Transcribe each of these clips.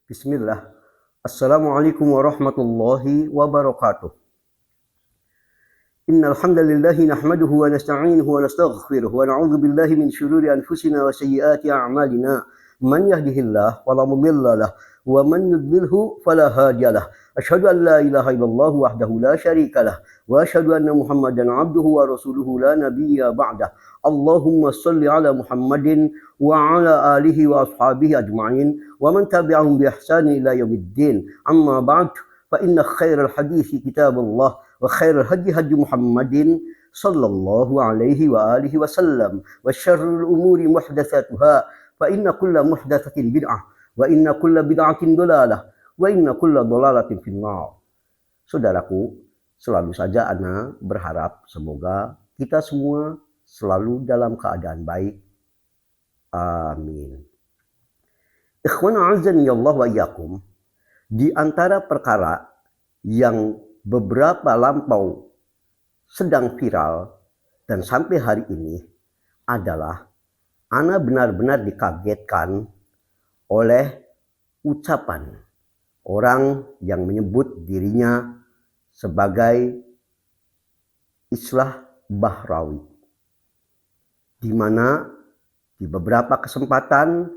Bismillah. Assalamualaikum warahmatullahi wabarakatuh. Innal hamdalillahi nahmaduhu wa nasta'inuhu wa nastaghfiruh wa na'udzu billahi min shururi anfusina wa sayyiati a'malina. Man yahdihillahu fala mudilla lahu wa man yudlilhu fala hadiyalah. Asyhadu an la ilaha illallah wahdahu la syarikalah wa asyhadu anna Muhammadan 'abduhu wa rasuluhu la nabiyya ba'dah. Allahumma shalli ala Muhammadin wa ala alihi wa ashabihi ajma'in wa man tabi'ahum bi ihsani ila yaumiddin. Amma ba'd, fa inna khairal hadithi kitabullah wa khairul hadi hadi Muhammadin sallallahu alaihi wa alihi wasallam wa syarrul umuri muhdatsatuha fa inna kulla muhdatsatin bid'ah wa inna kulla bid'atin dhalalah wa inna kulla dhalalatin finnar. Saudaraku, selalu saja ana berharap semoga kita semua selalu dalam keadaan baik. Amin. Ikhwana azani Allah wa iyyakum, di antara perkara yang beberapa lampau sedang viral dan sampai hari ini adalah ana benar-benar dikagetkan oleh ucapan orang yang menyebut dirinya sebagai Islah Bahrawi, di mana di beberapa kesempatan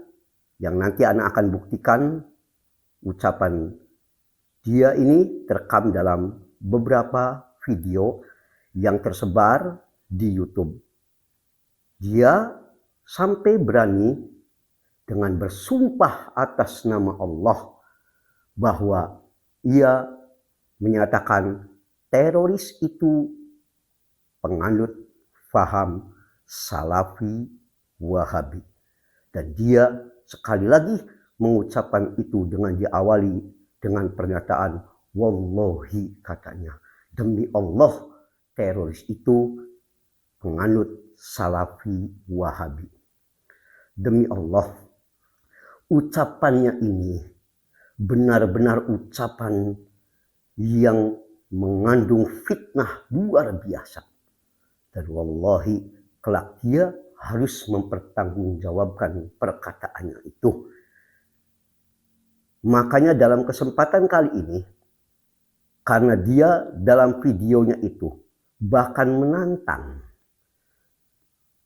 yang nanti ana akan buktikan ucapan dia ini terekam dalam beberapa video yang tersebar di YouTube. Dia sampai berani dengan bersumpah atas nama Allah bahwa ia menyatakan teroris itu penganut faham Salafi Wahabi. Dan dia sekali lagi mengucapkan itu dengan diawali dengan pernyataan wallahi, katanya, demi Allah teroris itu penganut Salafi Wahabi. Demi Allah, ucapannya ini benar-benar ucapan yang mengandung fitnah luar biasa. Dan wallahi kelak dia harus mempertanggungjawabkan perkataannya itu. Makanya dalam kesempatan kali ini, karena dia dalam videonya itu bahkan menantang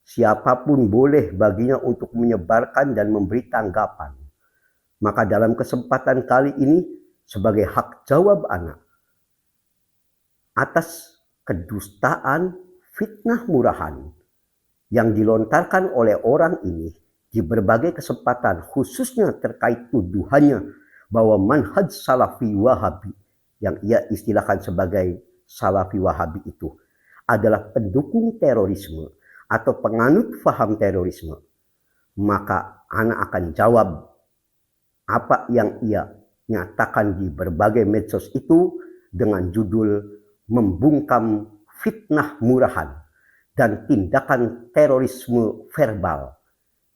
siapapun boleh baginya untuk menyebarkan dan memberi tanggapan. Maka dalam kesempatan kali ini sebagai hak jawab anak atas kedustaan fitnah murahan yang dilontarkan oleh orang ini di berbagai kesempatan, khususnya terkait tuduhannya bahwa manhaj Salafi Wahabi yang ia istilahkan sebagai Salafi Wahabi itu adalah pendukung terorisme atau penganut faham terorisme. Maka anak akan jawab apa yang ia nyatakan di berbagai medsos itu dengan judul membungkam fitnah murahan dan tindakan terorisme verbal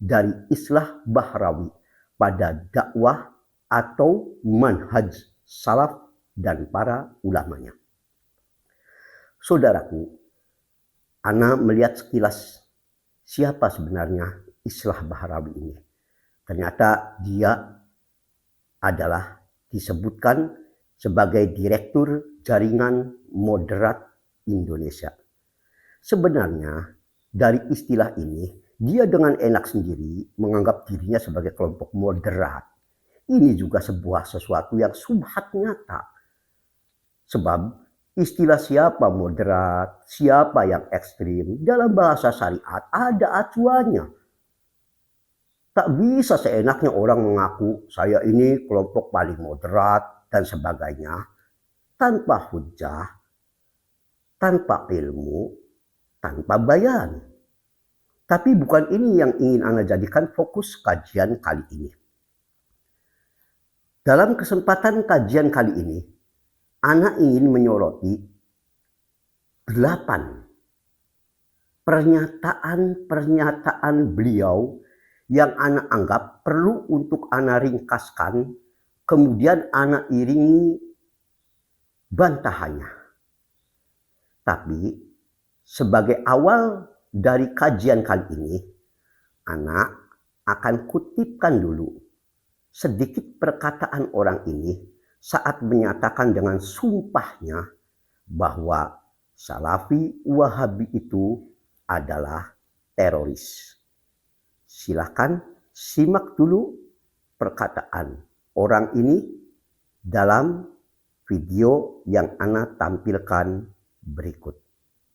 dari Islah Bahrawi pada dakwah atau manhaj salaf dan para ulamanya. Saudaraku, ana melihat sekilas siapa sebenarnya Islah Bahrawi ini. Ternyata dia adalah disebutkan sebagai Direktur Jaringan Moderat Indonesia. Sebenarnya dari istilah ini, dia dengan enak sendiri menganggap dirinya sebagai kelompok moderat. Ini juga sebuah sesuatu yang subhat nyata. Sebab istilah siapa moderat, siapa yang ekstrim, dalam bahasa syariat ada acuannya. Tak bisa seenaknya orang mengaku saya ini kelompok paling moderat dan sebagainya tanpa hujah, tanpa ilmu, tanpa bayan. Tapi bukan ini yang ingin ana jadikan fokus kajian kali ini. Dalam kesempatan kajian kali ini, ana ingin menyoroti 8 pernyataan beliau yang ana anggap perlu untuk ana ringkaskan, kemudian ana iringi bantahannya. Tapi sebagai awal dari kajian kali ini, ana akan kutipkan dulu sedikit perkataan orang ini saat menyatakan dengan sumpahnya bahwa Salafi Wahabi itu adalah teroris. Silakan simak dulu perkataan orang ini dalam video yang ana tampilkan berikut.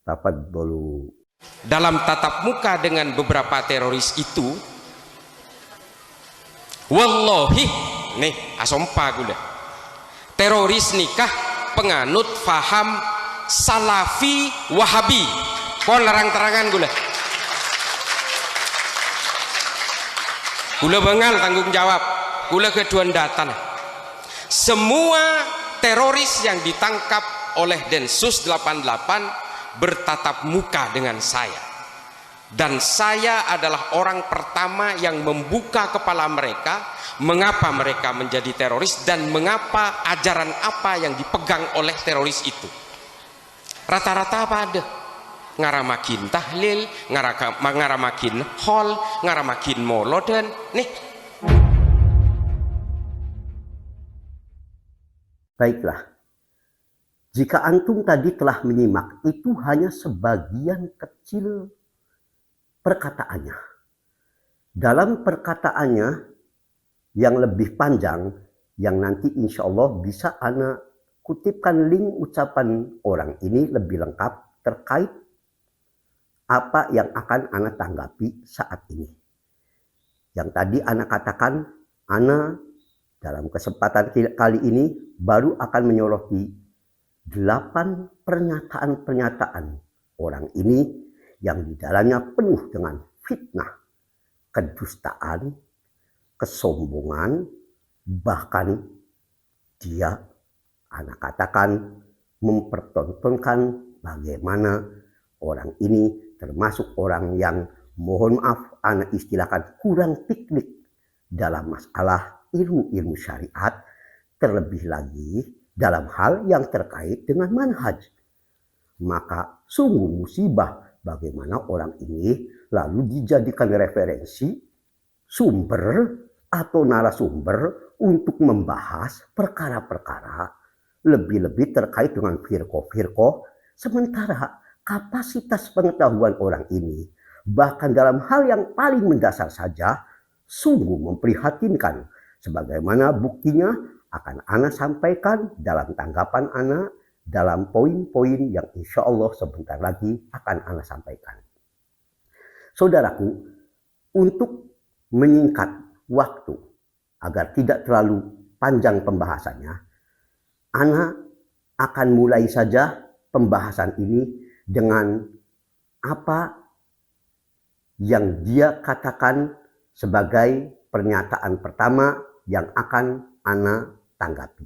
Tafadhalu. Dalam tatap muka dengan beberapa teroris itu, wallahi nih asompa gula teroris nikah penganut faham Salafi Wahabi. Kon larang terangan gula bengal tanggung jawab gula kedua datan. Semua teroris yang ditangkap oleh Densus 88 bertatap muka dengan saya. Dan saya adalah orang pertama yang membuka kepala mereka mengapa mereka menjadi teroris dan mengapa ajaran apa yang dipegang oleh teroris itu. Rata-rata apa ada? Ngaramakin tahlil, ngaramakin hol, ngaramakin molodan. Nih. Baiklah. Jika antum tadi telah menyimak, itu hanya sebagian kecil perkataannya. Dalam perkataannya yang lebih panjang, yang nanti insya Allah bisa ana kutipkan link ucapan orang ini lebih lengkap terkait apa yang akan ana tanggapi saat ini. Yang tadi ana katakan, ana dalam kesempatan kali ini baru akan menyoroti 8 pernyataan-pernyataan orang ini yang di dalamnya penuh dengan fitnah, kedustaan, kesombongan, bahkan dia anak katakan mempertontonkan bagaimana orang ini termasuk orang yang mohon maaf anak istilahkan kurang piknik dalam masalah ilmu-ilmu syariat, terlebih lagi dalam hal yang terkait dengan manhaj. Maka sungguh musibah bagaimana orang ini lalu dijadikan referensi, sumber atau narasumber untuk membahas perkara-perkara lebih-lebih terkait dengan firqoh-firqoh, sementara kapasitas pengetahuan orang ini bahkan dalam hal yang paling mendasar saja sungguh memprihatinkan. Sebagaimana buktinya akan ana sampaikan dalam tanggapan ana dalam poin-poin yang insya Allah sebentar lagi akan ana sampaikan. Saudaraku, untuk menyingkat waktu agar tidak terlalu panjang pembahasannya, ana akan mulai saja pembahasan ini dengan apa yang dia katakan sebagai pernyataan pertama yang akan ana tanggapi.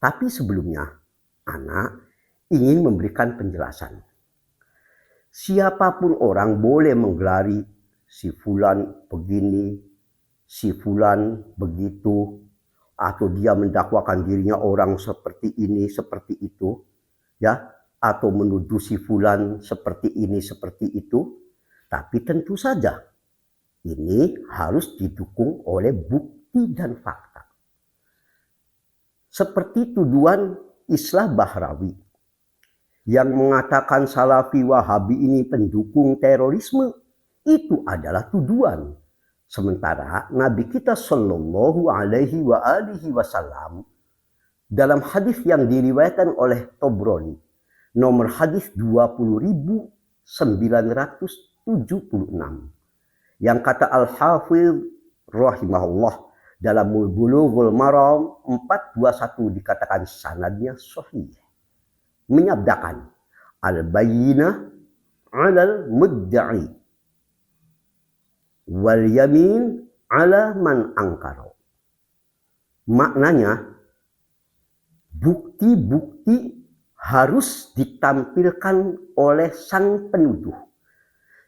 Tapi sebelumnya, ana ingin memberikan penjelasan. Siapapun orang boleh menggelari si fulan begini, si fulan begitu, atau dia mendakwakan dirinya orang seperti ini, seperti itu, ya, atau menuduh si fulan seperti ini, seperti itu. Tapi tentu saja ini harus didukung oleh bukti dan fakta. Seperti tuduhan Islah Bahrawi yang mengatakan Salafi Wahabi ini pendukung terorisme, itu adalah tuduhan. Sementara Nabi kita Shallallahu Alaihi Wasallam dalam hadis yang diriwayatkan oleh Tobroni nomor hadis 20.976 yang kata Al-Hafidh rahimahullah dalam Bulughul Maram 421 dikatakan sanadnya sahih, menyabdakan al-bayyinah 'alal mudda'i wal yamin 'ala man angkara. Maknanya bukti-bukti harus ditampilkan oleh sang penuduh.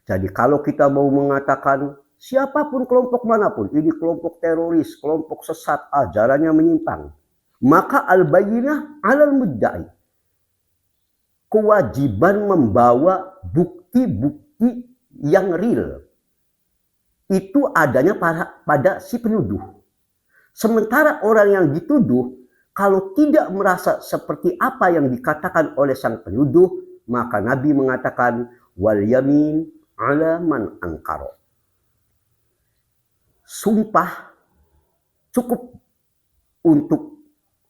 Jadi kalau kita mau mengatakan siapapun kelompok manapun, ini kelompok teroris, kelompok sesat, ajarannya menyimpang, maka al-bayyinah 'alal mudda'i, kewajiban membawa bukti-bukti yang real itu adanya pada si penuduh. Sementara orang yang dituduh, kalau tidak merasa seperti apa yang dikatakan oleh sang penuduh, maka Nabi mengatakan, wal yamin ala man angkaro. Sumpah cukup untuk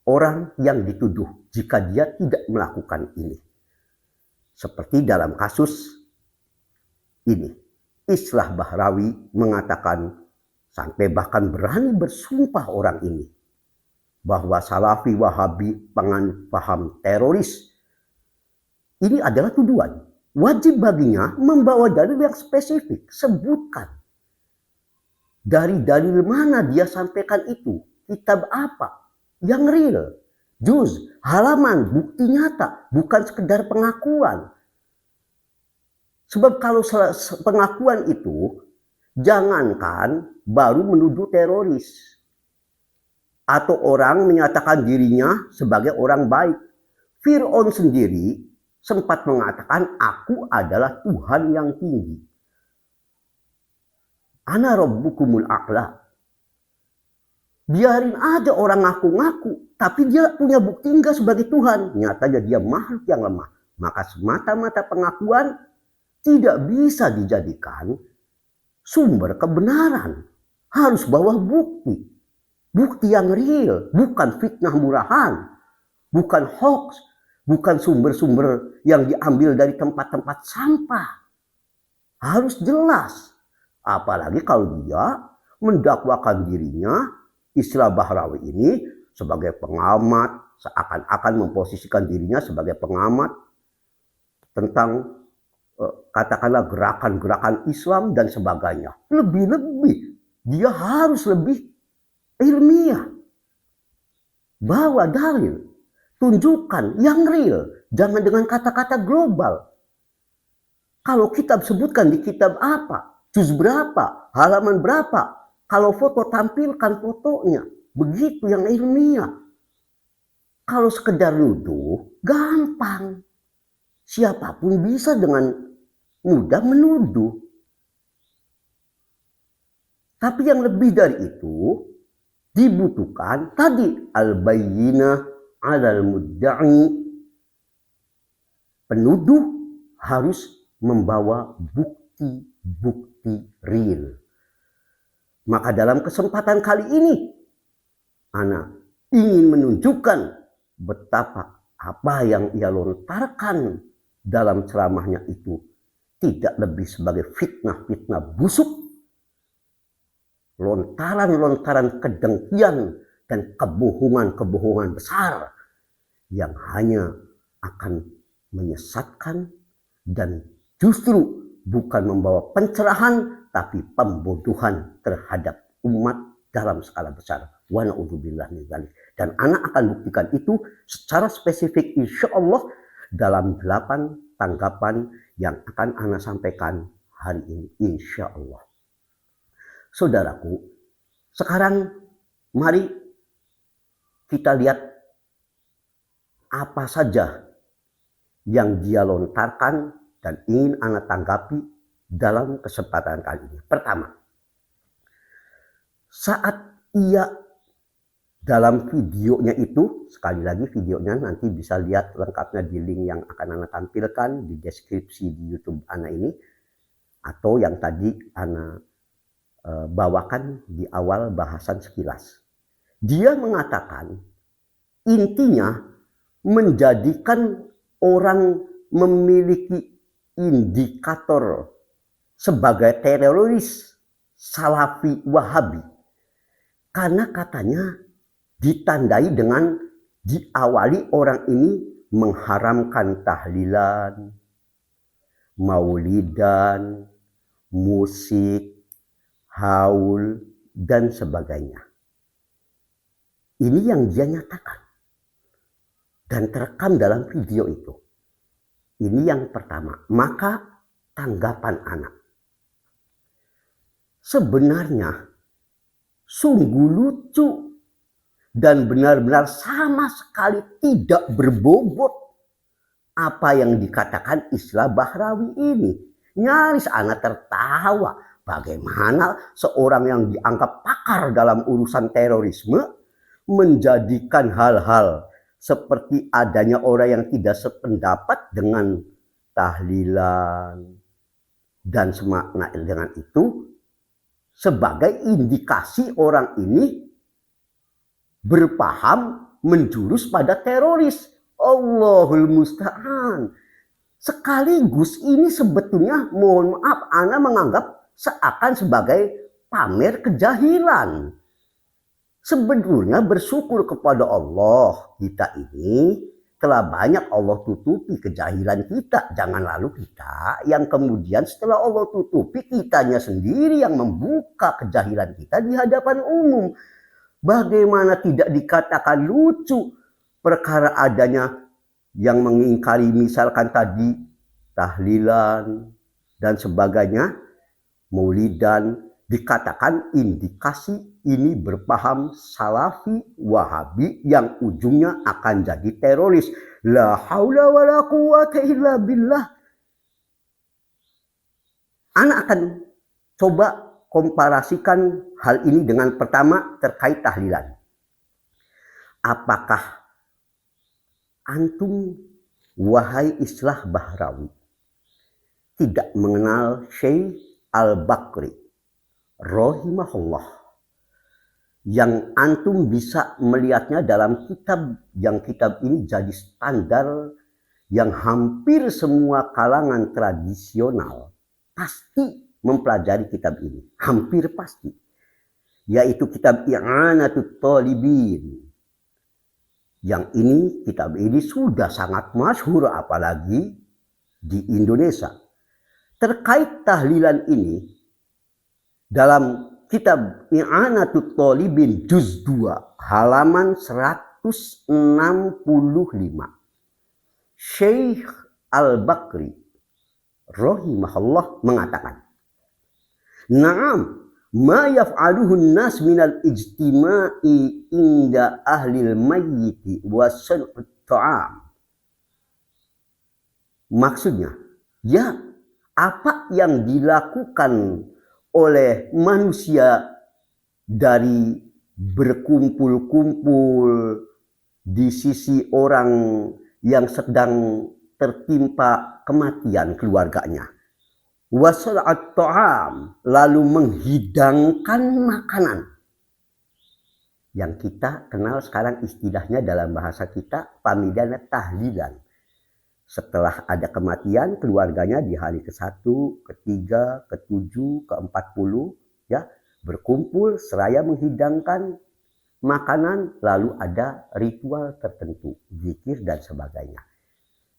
orang yang dituduh jika dia tidak melakukan ini. Seperti dalam kasus ini, Islah Bahrawi mengatakan sampai bahkan berani bersumpah orang ini bahwa Salafi Wahabi penganut paham teroris. Ini adalah tuduhan. Wajib baginya membawa dalil yang spesifik. Sebutkan dari dalil mana dia sampaikan itu. Kitab apa yang real, juz, halaman, bukti nyata, bukan sekedar pengakuan. Sebab kalau pengakuan itu, jangankan baru menuduh teroris atau orang menyatakan dirinya sebagai orang baik. Fir'aun sendiri sempat mengatakan, aku adalah Tuhan yang tinggi. Ana rabbukumul a'la. Biarin aja orang ngaku-ngaku, tapi dia punya bukti enggak sebagai Tuhan. Nyatanya dia makhluk yang lemah. Maka semata-mata pengakuan tidak bisa dijadikan sumber kebenaran. Harus bawa bukti. Bukti yang real, bukan fitnah murahan, bukan hoax, bukan sumber-sumber yang diambil dari tempat-tempat sampah. Harus jelas. Apalagi kalau dia mendakwakan dirinya, Islah Bahrawi ini sebagai pengamat, seakan-akan memposisikan dirinya sebagai pengamat tentang katakanlah gerakan-gerakan Islam dan sebagainya. Lebih-lebih, dia harus lebih ilmiah. Bawa dalil, tunjukkan yang real, jangan dengan kata-kata global. Kalau kitab sebutkan di kitab apa, juz berapa, halaman berapa, kalau foto tampilkan fotonya, begitu yang ilmiah. Kalau sekedar nuduh, gampang. Siapapun bisa dengan mudah menuduh. Tapi yang lebih dari itu, dibutuhkan tadi al-bayyinah 'alal mudda'i. Penuduh harus membawa bukti-bukti real. Maka dalam kesempatan kali ini, Ana ingin menunjukkan betapa apa yang ia lontarkan dalam ceramahnya itu tidak lebih sebagai fitnah-fitnah busuk, lontaran-lontaran kedengkian dan kebohongan-kebohongan besar yang hanya akan menyesatkan dan justru bukan membawa pencerahan tapi pembodohan terhadap umat dalam skala besar. Wa na'udzubillah min dzalik. Dan anak akan buktikan itu secara spesifik insyaallah dalam 8 tanggapan yang akan anak sampaikan hari ini insyaallah. Saudaraku, sekarang mari kita lihat apa saja yang dia lontarkan dan ingin anak tanggapi dalam kesempatan kali ini. Pertama, saat ia dalam videonya itu, sekali lagi videonya nanti bisa lihat lengkapnya di link yang akan anak tampilkan di deskripsi di YouTube anak ini, atau yang tadi anak bawakan di awal bahasan sekilas. Dia mengatakan intinya menjadikan orang memiliki indikator sebagai teroris Salafi Wahabi karena katanya ditandai dengan diawali orang ini mengharamkan tahlilan, maulidan, musik, haul, dan sebagainya. Ini yang dia nyatakan dan terekam dalam video itu. Ini yang pertama. Maka tanggapan anak. Sebenarnya sungguh lucu dan benar-benar sama sekali tidak berbobot apa yang dikatakan Islah Bahrawi ini. Nyaris anak tertawa. Bagaimana seorang yang dianggap pakar dalam urusan terorisme menjadikan hal-hal seperti adanya orang yang tidak sependapat dengan tahlilan dan semakna dengan itu sebagai indikasi orang ini berpaham menjurus pada teroris. Allahul musta'an. Sekaligus ini sebetulnya mohon maaf ana menganggap seakan sebagai pamer kejahilan. Sebetulnya bersyukur kepada Allah, kita ini telah banyak Allah tutupi kejahilan kita. Jangan lalu kita yang kemudian setelah Allah tutupi, kitanya sendiri yang membuka kejahilan kita di hadapan umum. Bagaimana tidak dikatakan lucu perkara adanya yang mengingkari misalkan tadi tahlilan dan sebagainya, maulidan, dikatakan indikasi ini berpaham salafi wahabi yang ujungnya akan jadi teroris. La haula wa la quwata illa billah. Anak akan coba komparasikan hal ini dengan pertama terkait tahlilan. Apakah antum wahai Islah Bahrawi tidak mengenal Syekh Al-Bakri rahimahullah, yang antum bisa melihatnya dalam kitab ini jadi standar yang hampir semua kalangan tradisional pasti mempelajari kitab ini, hampir pasti, yaitu kitab I'anatul Talibin. Yang ini, kitab ini sudah sangat masyhur apalagi di Indonesia. Terkait tahlilan ini, dalam kitab I'anatul Talibin juz 2 halaman 165, Syekh Al-Bakri rahimahullah mengatakan, "Na'am, ma yaf'aluhu an-nas minal ijtima'i inda ahlil mayyiti wa san'ut ta'am." Maksudnya, ya, apa yang dilakukan oleh manusia dari berkumpul-kumpul di sisi orang yang sedang tertimpa kematian keluarganya, wasal'at ta'am, lalu menghidangkan makanan, yang kita kenal sekarang istilahnya dalam bahasa kita pamidana tahlilan. Setelah ada kematian keluarganya di hari ke-1, ke-3, ke-7, ke-40, ya, berkumpul seraya menghidangkan makanan, lalu ada ritual tertentu, zikir dan sebagainya.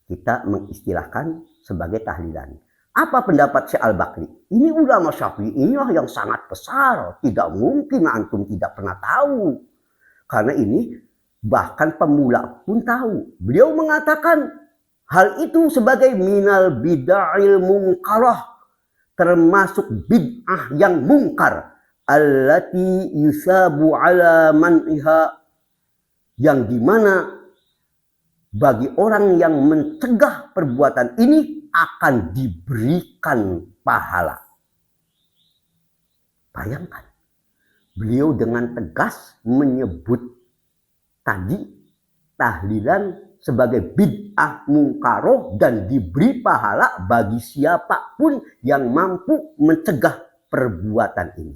Kita mengistilahkan sebagai tahlilan. Apa pendapat Syekh Al-Bakri? Ini ulama Syafi'iyah yang sangat besar. Tidak mungkin antum tidak pernah tahu. Karena ini bahkan pemula pun tahu. Beliau mengatakan hal itu sebagai minal bid'ahil munkarah, termasuk bid'ah yang mungkar, allati yusabu ala man'iha, yang dimana bagi orang yang mencegah perbuatan ini akan diberikan pahala. Bayangkan, beliau dengan tegas menyebut tadi tahlilan sebagai bid'ah mungkaroh dan diberi pahala bagi siapapun yang mampu mencegah perbuatan ini.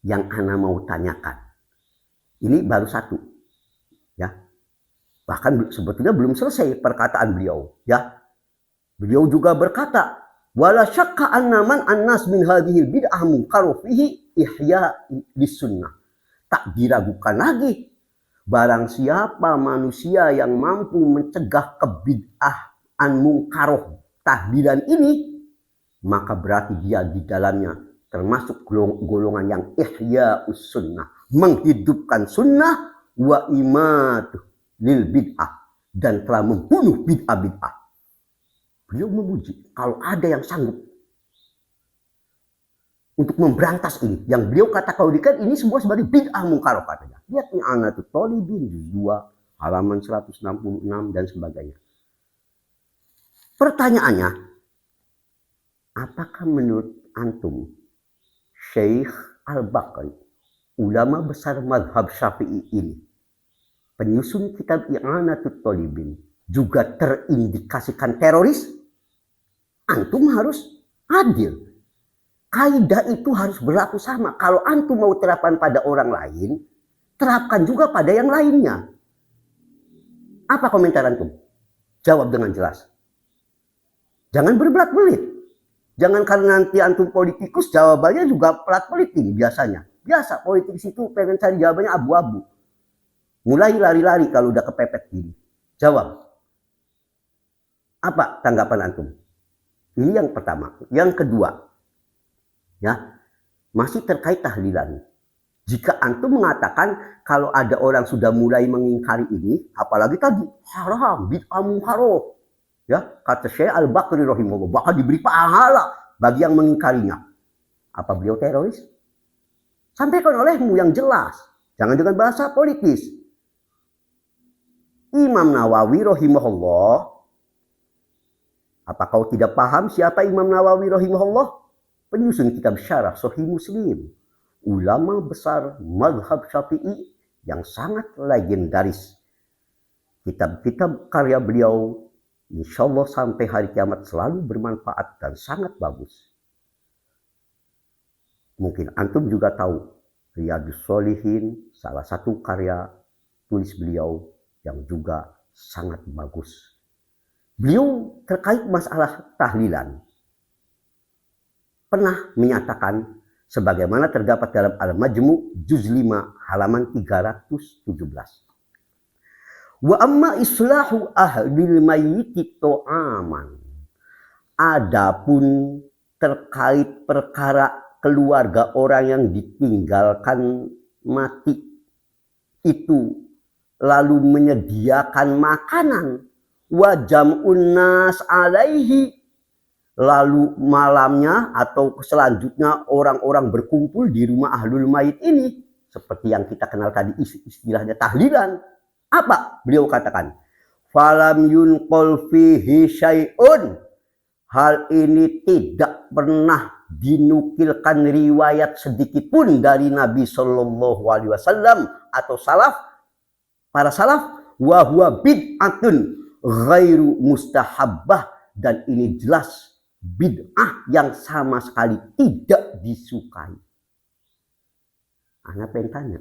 Yang ana mau tanyakan, ini baru satu, ya. Bahkan sebetulnya belum selesai perkataan beliau, ya. Beliau juga berkata, wala syakka anna man annas min hadhil bid'ah munkaruh fihi ihya lis-sunnah. Tak diragukan lagi, barang siapa manusia yang mampu mencegah kebid'ahan munkaruh tahlilan ini, maka berarti dia di dalamnya termasuk golongan yang ihya us-sunnah, menghidupkan sunnah, wa imatuh lil bid'ah, dan telah membunuh bid'ah-bid'ah. Beliau memuji kalau ada yang sanggup untuk memberantas ini. Yang beliau katakan ini semua sebagai bid'ah mungkaroh katanya. Lihat I'anatul Talibin juz 2 halaman 166 dan sebagainya. Pertanyaannya, apakah menurut antum, Syekh Al-Baqri, ulama besar mazhab Syafi'i ini, penyusun kitab I'anatul Thalibin, juga terindikasikan teroris, antum harus adil. Kaidah itu harus berlaku sama. Kalau antum mau terapkan pada orang lain, terapkan juga pada yang lainnya. Apa komentar antum? Jawab dengan jelas. Jangan berbelat-belit. Jangan karena nanti antum politikus, jawabannya juga pelat-pelit ini biasanya. Biasa politikus itu pengen cari jawabannya abu-abu. Mulai lari-lari kalau udah kepepet gini. Jawab. Apa tanggapan antum? Ini yang pertama. Yang kedua, ya, masih terkait tahlilan. Jika antum mengatakan kalau ada orang sudah mulai mengingkari ini, apalagi tadi haram, bid'ah munkharoh, ya, kata Syekh Al-Baqri rahimahullah, bahkan diberi pahala bagi yang mengingkarinya. Apa beliau teroris? Sampaikan olehmu yang jelas, jangan dengan bahasa politis. Imam Nawawi rahimahullah, apa kau tidak paham siapa Imam Nawawi rahimahullah? Penyusun kitab syarah Sahih Muslim, ulama besar mazhab Syafi'i yang sangat legendaris. Kitab-kitab karya beliau insya Allah sampai hari kiamat selalu bermanfaat dan sangat bagus. Mungkin antum juga tahu Riyadhus Shalihin, salah satu karya tulis beliau yang juga sangat bagus. Beliau terkait masalah tahlilan pernah menyatakan sebagaimana terdapat dalam Al-Majmu' juz 5 halaman 317. Wa amma islahu ahlil mayyiti to'aman. Adapun terkait perkara keluarga orang yang ditinggalkan mati itu lalu menyediakan makanan wa jam'un nas alaihi, lalu malamnya atau selanjutnya orang-orang berkumpul di rumah ahlul mayit ini seperti yang kita kenal tadi istilahnya tahlilan. Apa beliau katakan? Falam yunqal fihi syai'un. Hal ini tidak pernah dinukilkan riwayat sedikit pun dari Nabi Shallallahu Alaihi Wasallam atau para salaf. Wa huwa bid'atun ghairu mustahabbah, dan ini jelas bid'ah yang sama sekali tidak disukai. Ana pengen tanya,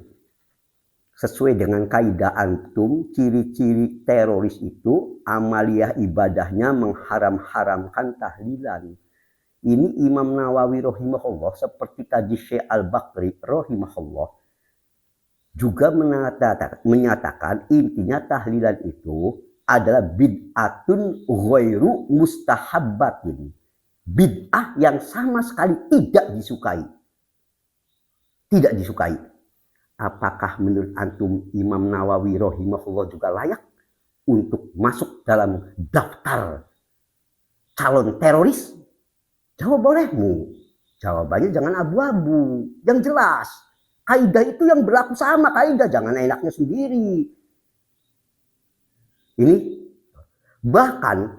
sesuai dengan kaidah antum, ciri-ciri teroris itu amaliyah ibadahnya mengharam-haramkan tahlilan. Ini Imam Nawawi rahimahullah seperti tadi Syekh Al-Baqri rahimahullah juga menyatakan intinya tahlilan itu adalah bid'atun ghairu mustahabbatin. Bid'ah yang sama sekali tidak disukai. Tidak disukai. Apakah menurut antum Imam Nawawi rahimahullah juga layak untuk masuk dalam daftar calon teroris? Jawab bolehmu. Jawabannya jangan abu-abu, yang jelas. Kaidah itu yang berlaku sama kaidah, jangan enaknya sendiri. Ini bahkan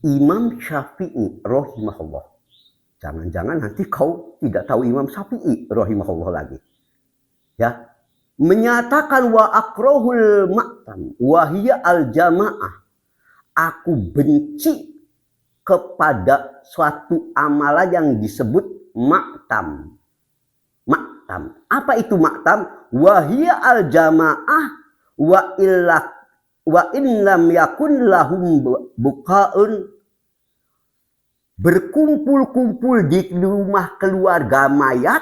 Imam Syafi'i rahimahullah. Jangan-jangan nanti kau tidak tahu Imam Syafi'i rahimahullah lagi. Ya, menyatakan wa akrahul ma'tam wa hiya al jamaah. Aku benci kepada suatu amalan yang disebut ma'tam. Ma'tam. Apa itu ma'tam? Wa hiya al jamaah wa in lam yakun lahum buqa'un. Berkumpul-kumpul di rumah keluarga mayat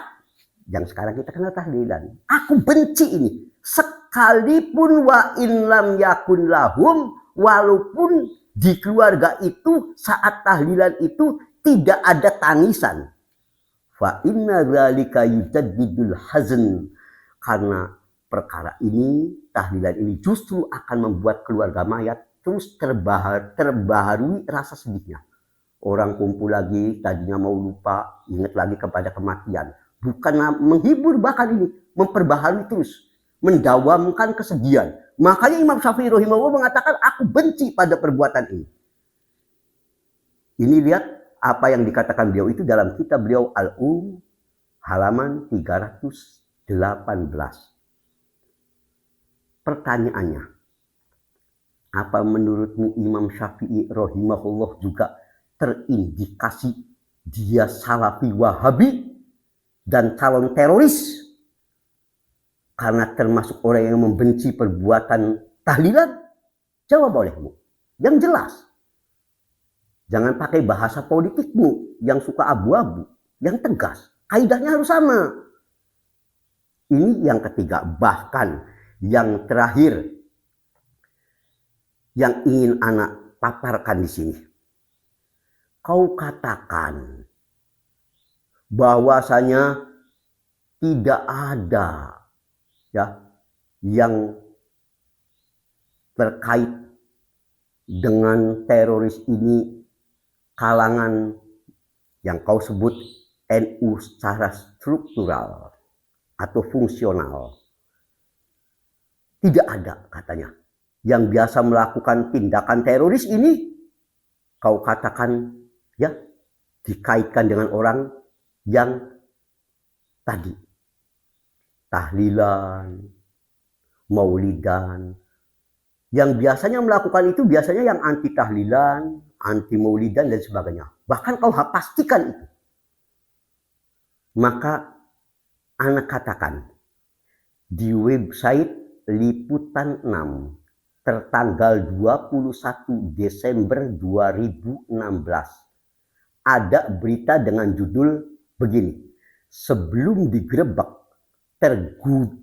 yang sekarang kita kenal tahlilan. Aku benci ini. Sekalipun wa in lam yakun lahum, walaupun di keluarga itu saat tahlilan itu tidak ada tangisan. Fa inna dzalika yujaddidul hazn. Karena perkara ini, tahlilan ini justru akan membuat keluarga mayat terus terbaharui rasa sedihnya. Orang kumpul lagi, tadinya mau lupa, ingat lagi kepada kematian. Bukan menghibur, bahkan ini memperbaharui terus, mendawamkan kesedihan. Makanya Imam Syafi'i rahimahullah mengatakan, aku benci pada perbuatan ini. Ini lihat apa yang dikatakan beliau itu dalam kitab beliau halaman 318. Pertanyaannya, apa menurutmu Imam Syafi'i rahimahullah juga terindikasi dia salafi wahabi dan calon teroris karena termasuk orang yang membenci perbuatan tahlilan? Jawab olehmu yang jelas. Jangan pakai bahasa politikmu yang suka abu-abu, yang tegas. Kaidahnya harus sama. Ini yang ketiga. Bahkan yang terakhir yang ingin anak paparkan di sini. Kau katakan bahwasanya tidak ada yang terkait dengan teroris ini kalangan yang kau sebut NU secara struktural atau fungsional. Tidak ada katanya. Yang biasa melakukan tindakan teroris ini kau katakan dikaitkan dengan orang yang tadi tahlilan, maulidan. Yang biasanya melakukan itu biasanya yang anti tahlilan, anti maulidan dan sebagainya. Bahkan kau pastikan itu. Maka anak katakan di website Liputan 6 tertanggal 21 Desember 2016 ada berita dengan judul begini. Sebelum digerebek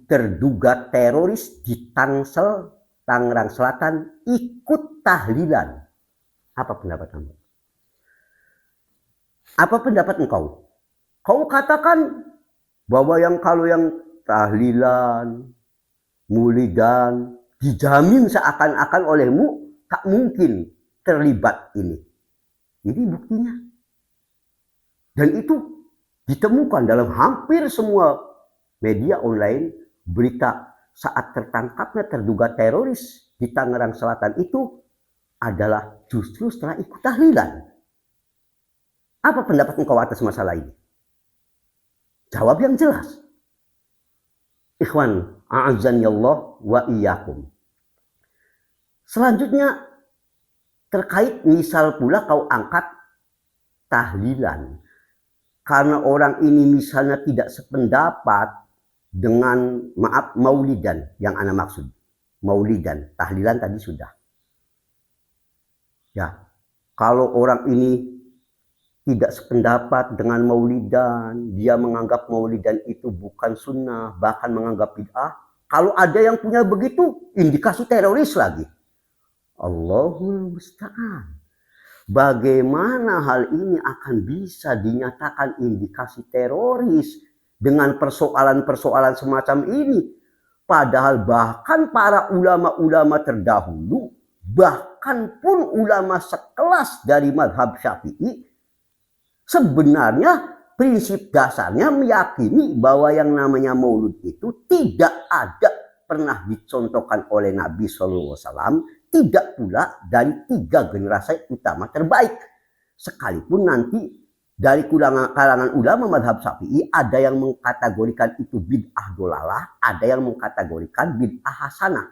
terduga teroris di Tangsel, Tangerang Selatan ikut tahlilan. Apa pendapat kamu? Apa pendapat engkau? Kau katakan bahwa kalau yang tahlilan, mulidan dijamin seakan-akan olehmu tak mungkin terlibat ini. Ini buktinya. Dan itu ditemukan dalam hampir semua media online berita saat tertangkapnya terduga teroris di Tangerang Selatan itu adalah justru setelah ikut tahlilan. Apa pendapat engkau atas masalah ini? Jawab yang jelas. Ikhwan, a'azzanillah wa iyyakum. Selanjutnya terkait misal pula kau angkat tahlilan. Karena orang ini misalnya tidak sependapat dengan maulidan yang ana maksud. Maulidan, tahlilan tadi sudah. Ya, kalau orang ini tidak sependapat dengan maulidan, dia menganggap maulidan itu bukan sunnah, bahkan menganggap bid'ah. Kalau ada yang punya begitu, indikasi teroris lagi. Allahul musta'an. Bagaimana hal ini akan bisa dinyatakan indikasi teroris dengan persoalan-persoalan semacam ini? Padahal bahkan para ulama-ulama terdahulu, bahkan pun ulama sekelas dari mazhab Syafi'i, sebenarnya prinsip dasarnya meyakini bahwa yang namanya maulud itu tidak ada pernah dicontohkan oleh Nabi SAW, tidak pula dari 3 generasi utama terbaik. Sekalipun nanti dari kalangan ulama mazhab Syafi'i ada yang mengkategorikan itu bid'ah dolalah, ada yang mengkategorikan bid'ah hasanah.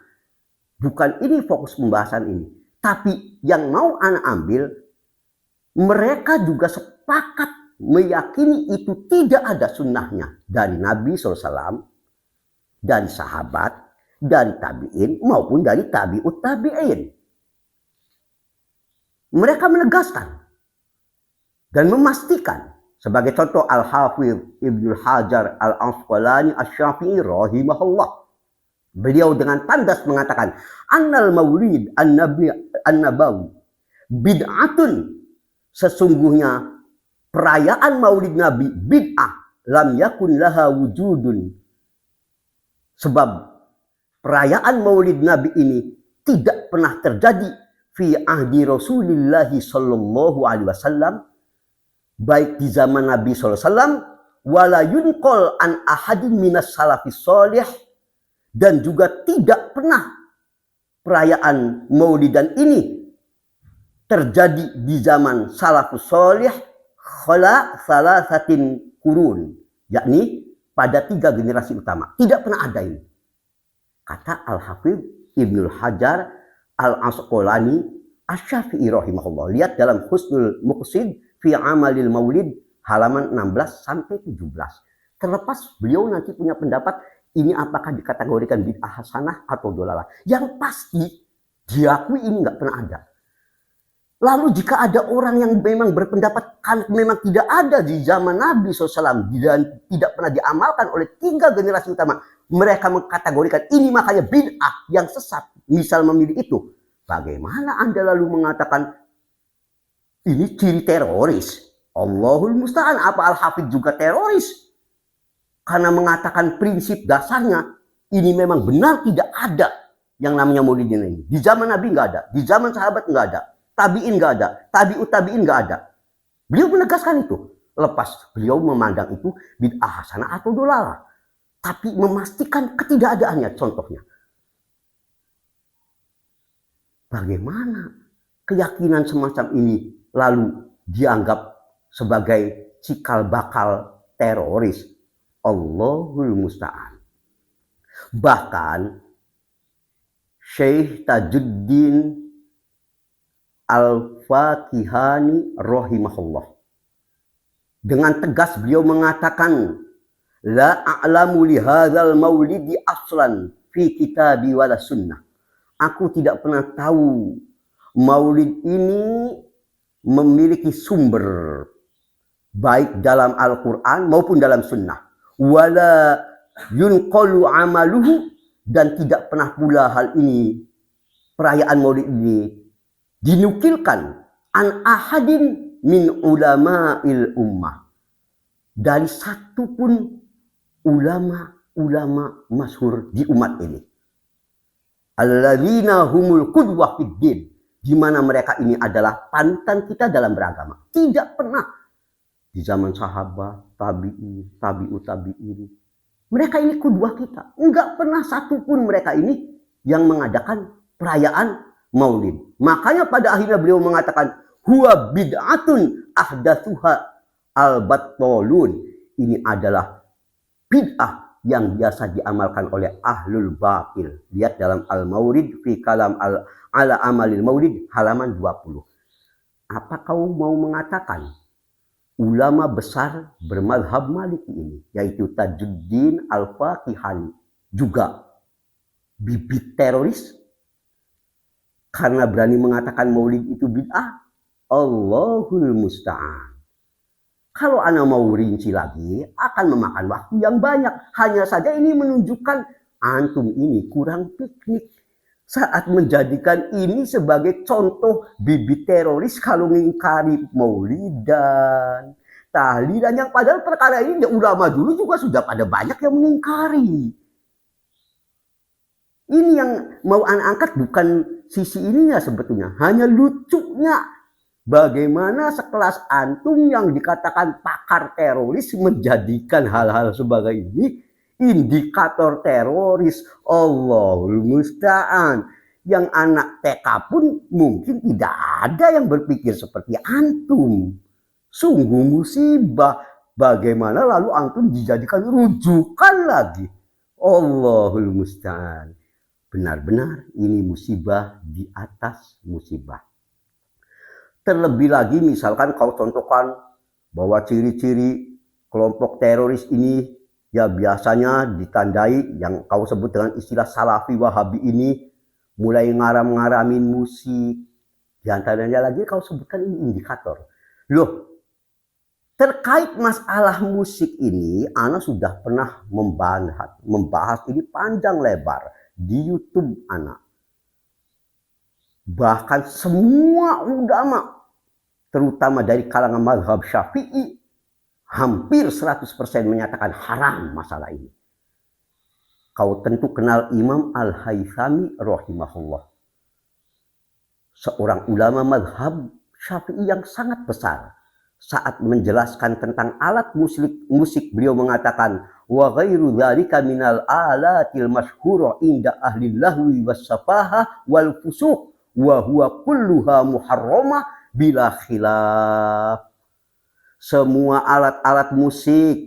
Bukan ini fokus pembahasan ini. Tapi yang mau anak ambil, mereka juga sepakat meyakini itu tidak ada sunnahnya dari Nabi SAW, dari sahabat, dari tabi'in maupun dari tabi'ut tabi'in. Mereka menegaskan dan memastikan. Sebagai contoh Al-Hafidh Ibnu Hajar Al-Asqalani Asy-Syafi'i rahimahullah. Beliau dengan tandas mengatakan, annal maulid an-nabawi bid'atun. Sesungguhnya perayaan maulid Nabi bid'ah, lam yakun laha wujudun. Sebab perayaan maulid Nabi ini tidak pernah terjadi fi ahdi Rasulillah sallallahu alaihi wasallam, baik di zaman Nabi sallallahu alaihi wasallam, wala yunqal an ahadin minas salafis shalih, dan juga tidak pernah perayaan maulidan ini terjadi di zaman salafus shalih khala salasatin kurun, yakni pada 3 generasi utama. Tidak pernah ada ini. Kata Al-Hafidh Ibnul Hajar Al-Asqalani Asy-Syafi'i rahimahullah. Lihat dalam Husnul Muqsid fi Amalil Maulid halaman 16 sampai 17. Terlepas beliau nanti punya pendapat ini apakah dikategorikan bid'ah hasanah atau dolalah. Yang pasti diakui ini nggak pernah ada. Lalu jika ada orang yang memang berpendapat kan memang tidak ada di zaman Nabi SAW dan tidak pernah diamalkan oleh 3 generasi utama, mereka mengkategorikan ini makanya bid'ah yang sesat, misal memilih itu. Bagaimana Anda lalu mengatakan ini ciri teroris? Allahul musta'an, apa Al-Hafidh juga teroris? Karena mengatakan prinsip dasarnya ini memang benar tidak ada yang namanya maulid ini. Di zaman Nabi nggak ada, di zaman sahabat nggak ada, tabi'in nggak ada, tabi'in nggak ada. Beliau menegaskan itu. Lepas beliau memandang itu bid'ah hasanah atau dolalah. Tapi memastikan ketidakadaannya contohnya. Bagaimana keyakinan semacam ini lalu dianggap sebagai cikal bakal teroris? Allahul musta'an. Bahkan Syekh Tajuddin Al-Fakihani rahimahullah dengan tegas beliau mengatakan la a'lamu li hadzal maulidi aslan fi kitabi wala sunnah. Aku tidak pernah tahu maulid ini memiliki sumber baik dalam Al-Quran maupun dalam sunnah. Wala yunqalu amaluhu, dan tidak pernah pula hal ini, perayaan maulid ini dinukilkan an ahadin min ulama'il ummah, dari satu pun ulama-ulama masyhur di umat ini. Alladzina humul qudwah fid din, di mana mereka ini adalah panutan kita dalam beragama. Tidak pernah di zaman sahabat, tabi'in, tabi'ut tabi'in. Mereka ini kudwah kita. Enggak pernah satupun mereka ini yang mengadakan perayaan maulid. Makanya pada akhirnya beliau mengatakan, huwa bid'atun ahdatsuha al-battalun. Ini adalah bid'ah yang biasa diamalkan oleh ahlul batil. Lihat dalam Al-Maurid fi kalam ala amalil maulid halaman 20. Apa kau mau mengatakan ulama besar bermadhab Maliki ini, yaitu Tajuddin Al-Fakihani, juga bibit teroris karena berani mengatakan maulid itu bid'ah? Allahul musta'an. Kalau ana mau rinci lagi akan memakan waktu yang banyak. Hanya saja ini menunjukkan antum ini kurang piknik saat menjadikan ini sebagai contoh bibit teroris kalau mengingkari maulidan, tahlilan, yang padahal perkara ini ulama dulu juga sudah pada banyak yang mengingkari. Ini yang mau angkat bukan sisi ininya sebetulnya, hanya lucunya bagaimana sekelas antum yang dikatakan pakar teroris menjadikan hal-hal sebagai ini indikator teroris. Allahul musta'an. Yang anak TK pun mungkin tidak ada yang berpikir seperti antum. Sungguh musibah. Bagaimana lalu antum dijadikan rujukan lagi? Allahul musta'an. Benar-benar ini musibah di atas musibah. Terlebih lagi misalkan kau contohkan bahwa ciri-ciri kelompok teroris ini ya biasanya ditandai yang kau sebut dengan istilah salafi wahabi ini, mulai ngaram-ngaramin musik. Di antaranya lagi kau sebutkan ini indikator. Loh, terkait masalah musik ini, ana sudah pernah membahas ini panjang lebar di YouTube ana. Bahkan semua ulama, terutama dari kalangan mazhab Syafi'i, hampir 100% menyatakan haram masalah ini. Kau tentu kenal Imam Al-Haythami rahimahullah. Seorang ulama mazhab Syafi'i yang sangat besar. Saat menjelaskan tentang alat musik beliau mengatakan, wa ghairu dzalika minal alatil masyhura inda ahli lahwi was safaha wal fusuq wa huwa kulluha muharramah bila khilaf. semua alat-alat musik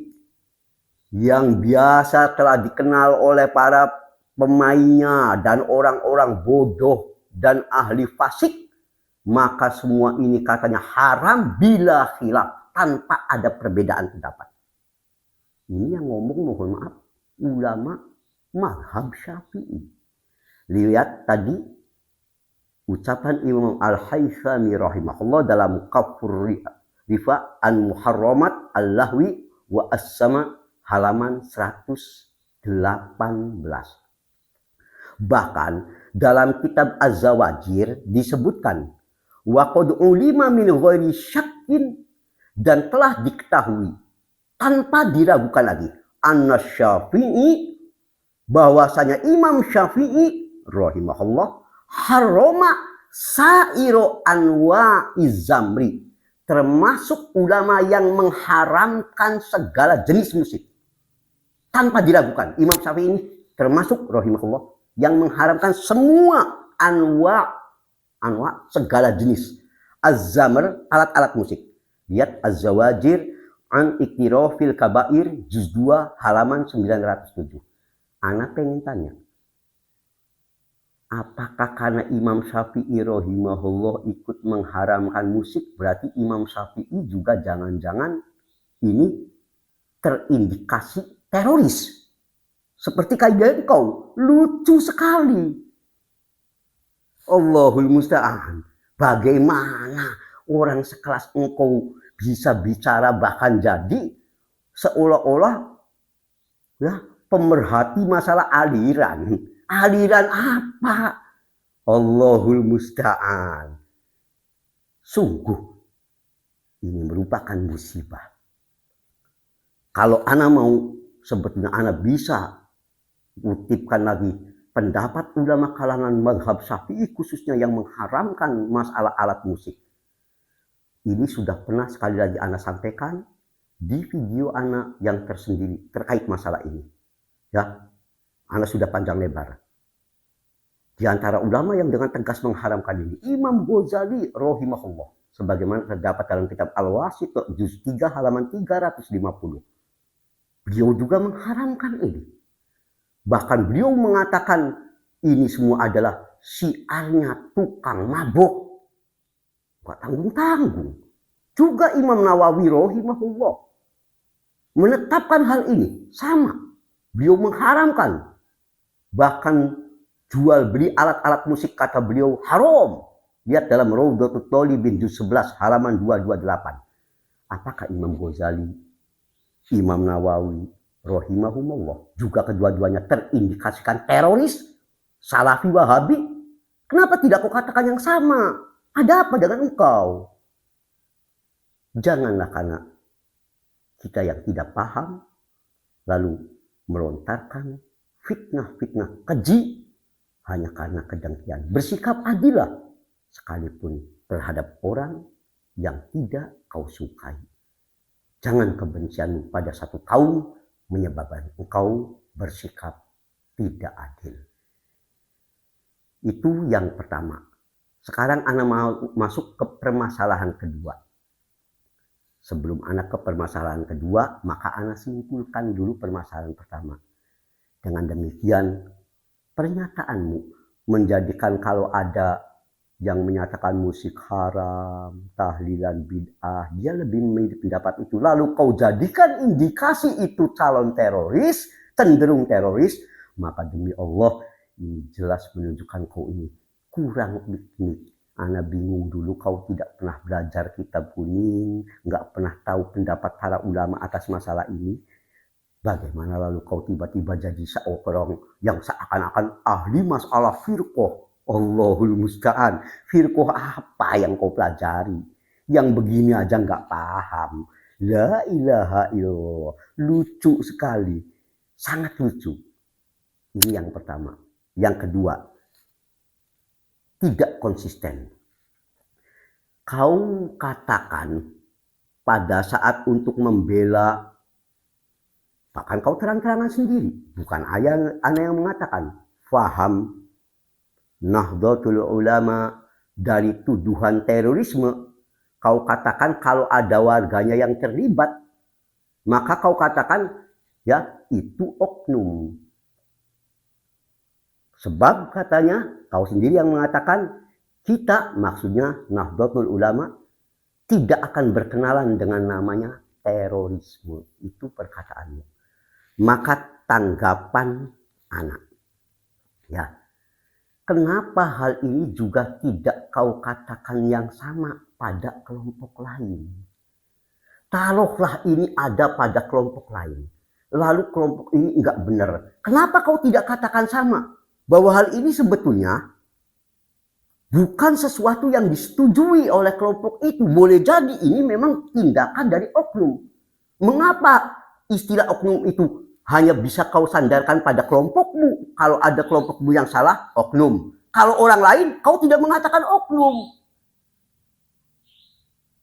yang biasa telah dikenal oleh para pemainnya dan orang-orang bodoh dan ahli fasik, maka semua ini katanya haram bila khilaf, tanpa ada perbedaan pendapat. Ini yang ngomong, mohon maaf, ulama mazhab Syafi'i. Lihat tadi ucapan Imam Al-Haythami rahimahullah dalam Kafur Rifa an Muharramat Al-Lahwi wa As-Sama halaman 118. Bahkan dalam kitab Az-Zawajir disebutkan wa qad ulima min ghairi syakkin, dan telah diketahui tanpa diragukan lagi anna Syafi'i, bahwasanya Imam Syafi'i rahimahullah haroma sairo anwa'iz zamri, termasuk ulama yang mengharamkan segala jenis musik. Tanpa diragukan, Imam Syafi'i ini termasuk rahimahullah yang mengharamkan semua anwa segala jenis az-zamr, alat-alat musik. Lihat Az-Zawajir an Iktirafil Kabair juz 2 halaman 907. Ana pengen tanya, apakah karena Imam Syafi'i rahimahullah ikut mengharamkan musik, berarti Imam Syafi'i juga jangan-jangan ini terindikasi teroris? Seperti kayak engkau, lucu sekali. Allahul musta'an. Bagaimana orang sekelas engkau bisa bicara bahkan jadi seolah-olah ya pemerhati masalah aliran. Aliran apa? Allahul musta'an. Sungguh ini merupakan musibah. Kalau ana mau, sebetulnya ana bisa kutipkan lagi pendapat ulama kalangan mazhab Syafi'i khususnya yang mengharamkan masalah alat musik. Ini sudah pernah sekali lagi ana sampaikan di video ana yang tersendiri terkait masalah ini. Ya, ana sudah panjang lebar. Di antara ulama yang dengan tegas mengharamkan ini, Imam Ghazali rahimahullah, sebagaimana terdapat dalam kitab Al-Wasit juz 3 halaman 350. Beliau juga mengharamkan ini. Bahkan beliau mengatakan ini semua adalah syiarnya tukang mabuk. Gak tanggung-tanggung. Juga Imam Nawawi rahimahullah menetapkan hal ini. Sama. Beliau mengharamkan. Bahkan jual beli alat-alat musik kata beliau haram. Lihat dalam Rawdatul Thalibin juz 11 halaman 228. Apakah Imam Ghazali, Imam Nawawi rahimahumullah juga kedua-duanya terindikasikan teroris, salafi, wahabi? Kenapa tidak kau katakan yang sama? Ada apa dengan engkau? Janganlah karena kita yang tidak paham lalu melontarkan fitnah-fitnah keji hanya karena kedengkian. Bersikap adillah sekalipun terhadap orang yang tidak kau sukai. Jangan kebencianmu pada satu kaum menyebabkan engkau bersikap tidak adil. Itu yang pertama. Sekarang anak mau masuk ke permasalahan kedua. Sebelum anak ke permasalahan kedua, maka anak simpulkan dulu permasalahan pertama. Dengan demikian, pernyataanmu menjadikan kalau ada yang menyatakan musik haram, tahlilan bid'ah, dia lebih memilih pendapat itu. Lalu kau jadikan indikasi itu calon teroris, cenderung teroris, maka demi Allah ini jelas menunjukkan kau ini kurang piknik. Ana bingung dulu kau tidak pernah belajar kitab kuning, nggak pernah tahu pendapat para ulama atas masalah ini. Bagaimana lalu kau tiba-tiba jadi seorang yang seakan-akan ahli masalah firqah? Allahul musta'an. Firqah apa yang kau pelajari? Yang begini aja nggak paham. La ilaha illallah. Lucu sekali. Sangat lucu. Ini yang pertama. Yang kedua, tidak konsisten. Kau katakan pada saat untuk membela, bahkan kau terang-terangan sendiri. Bukan ana yang mengatakan. Faham Nahdlatul Ulama dari tuduhan terorisme kau katakan kalau ada warganya yang terlibat, maka kau katakan ya itu oknum. Sebab katanya kau sendiri yang mengatakan kita, maksudnya Nahdlatul Ulama, tidak akan berkenalan dengan namanya terorisme. Itu perkataanmu. Maka tanggapan anak, ya, kenapa hal ini juga tidak kau katakan yang sama pada kelompok lain? Taruhlah ini ada pada kelompok lain, lalu kelompok ini enggak benar. Kenapa kau tidak katakan sama? Bahwa hal ini sebetulnya bukan sesuatu yang disetujui oleh kelompok itu. Boleh jadi ini memang tindakan dari oknum. Mengapa istilah oknum itu hanya bisa kau sandarkan pada kelompokmu? Kalau ada kelompokmu yang salah, oknum. Kalau orang lain, kau tidak mengatakan oknum.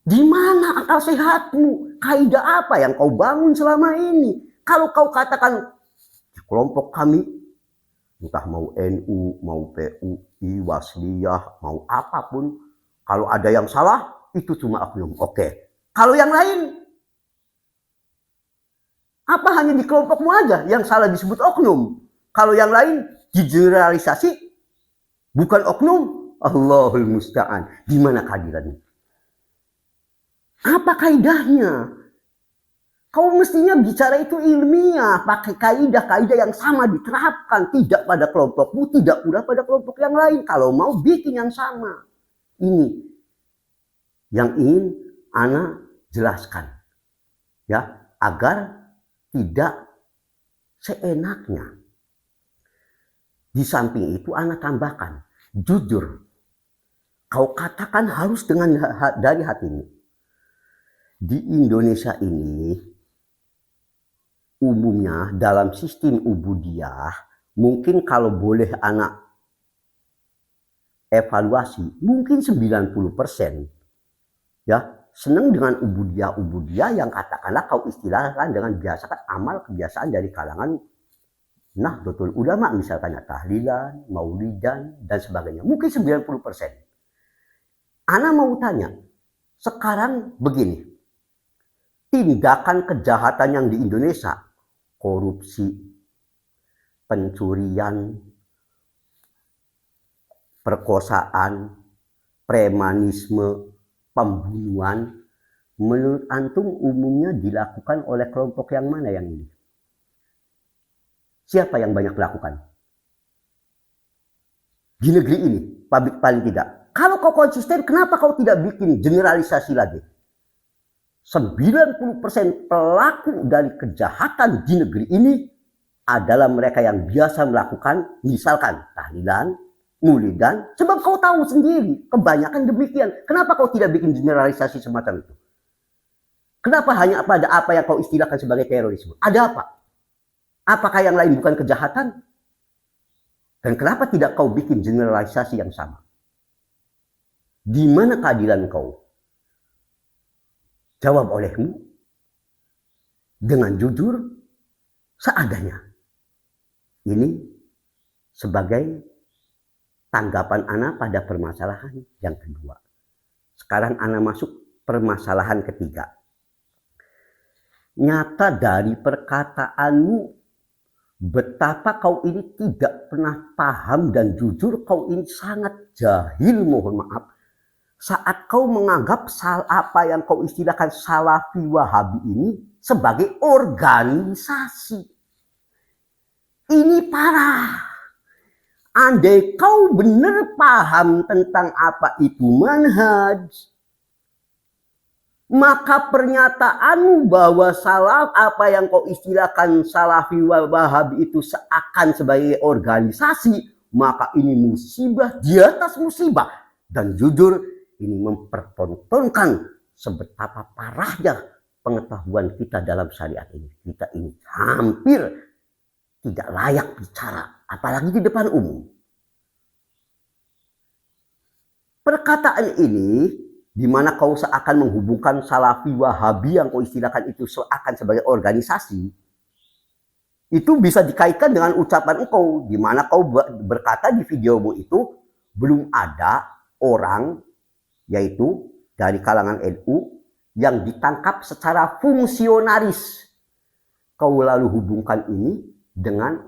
Di mana akal sehatmu? Kaidah apa yang kau bangun selama ini? Kalau kau katakan di kelompok kami, entah mau NU, mau PUI, Wasliyah, mau apapun, kalau ada yang salah, itu cuma oknum. Oke. Kalau yang lain, apa hanya di kelompokmu aja yang salah disebut oknum? Kalau yang lain digeneralisasi, bukan oknum? Allahul musta'an. Di mana keadilannya? Apa kaidahnya? Kau mestinya bicara itu ilmiah, pakai kaidah-kaidah yang sama diterapkan, tidak pada kelompokmu, tidak pula pada kelompok yang lain. Kalau mau bikin yang sama. Ini yang ingin ana jelaskan, ya, agar tidak seenaknya. Di samping itu ana tambahkan, jujur, kau katakan harus dengan dari hatimu. Di Indonesia ini umumnya dalam sistem ubudiyah, mungkin kalau boleh anak evaluasi, mungkin 90% ya senang dengan ubudiyah yang katakanlah kau istilahkan dengan biasakan amal kebiasaan dari kalangan Nahdlatul Ulama, misalkan tahlilan, maulidan dan sebagainya. Mungkin 90%. Ana mau tanya, sekarang begini. Tindakan kejahatan yang di Indonesia, korupsi, pencurian, perkosaan, premanisme, pembunuhan, menurut antum umumnya dilakukan oleh kelompok yang mana yang ini? Siapa yang banyak melakukan? Di negeri ini, paling tidak. Kalau kau konsisten, kenapa kau tidak bikin generalisasi lagi? 90% pelaku dari kejahatan di negeri ini adalah mereka yang biasa melakukan, misalkan tahlilan, mulidan, sebab kau tahu sendiri, kebanyakan demikian. Kenapa kau tidak bikin generalisasi semacam itu? Kenapa hanya pada apa yang kau istilahkan sebagai terorisme? Ada apa? Apakah yang lain bukan kejahatan? Dan kenapa tidak kau bikin generalisasi yang sama? Di mana keadilan kau? Jawab olehmu dengan jujur seadanya. Ini sebagai tanggapan ana pada permasalahan yang kedua. Sekarang ana masuk permasalahan ketiga. Nyata dari perkataanmu betapa kau ini tidak pernah paham dan jujur, kau ini sangat jahil, mohon maaf. Saat kau menganggap apa yang kau istilahkan Salafi Wahabi ini sebagai organisasi. Ini parah. Andai kau benar paham tentang apa itu manhaj, maka pernyataanmu bahwa apa yang kau istilahkan Salafi Wahabi itu seakan sebagai organisasi, maka ini musibah di atas musibah. Dan jujur, ini mempertontonkan sebetapa parahnya pengetahuan kita dalam syariat ini. Kita ini hampir tidak layak bicara, apalagi di depan umum. Perkataan ini, di mana kau seakan menghubungkan Salafi Wahabi yang kau istilahkan itu seakan sebagai organisasi, itu bisa dikaitkan dengan ucapan engkau, di mana kau berkata di videomu itu, belum ada orang, yaitu dari kalangan NU yang ditangkap secara fungsionaris. Kau lalu hubungkan ini dengan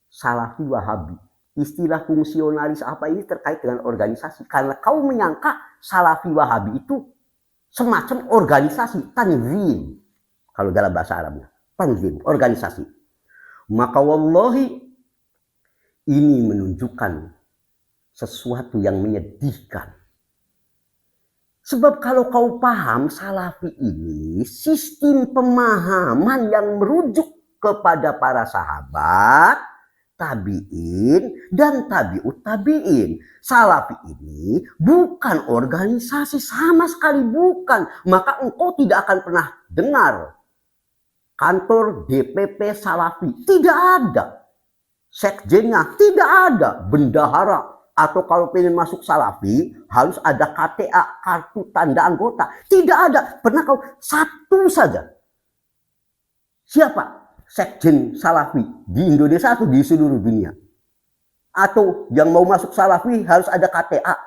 Salafi Wahabi. Istilah fungsionaris apa ini terkait dengan organisasi. Karena kau menyangka Salafi Wahabi itu semacam organisasi, tanzim. Kalau dalam bahasa Arabnya, tanzim, organisasi. Maka wallahi ini menunjukkan sesuatu yang menyedihkan. Sebab kalau kau paham Salafi ini sistem pemahaman yang merujuk kepada para sahabat, tabi'in, dan tabi'ut tabi'in. Salafi ini bukan organisasi, sama sekali bukan. Maka engkau tidak akan pernah dengar kantor DPP Salafi. Tidak ada. Sekjennya tidak ada. Bendahara. Atau kalau pengen masuk Salafi, harus ada KTA, kartu tanda anggota. Tidak ada. Pernah kau satu saja. Siapa sekjen Salafi di Indonesia atau di seluruh dunia? Atau yang mau masuk Salafi harus ada KTA.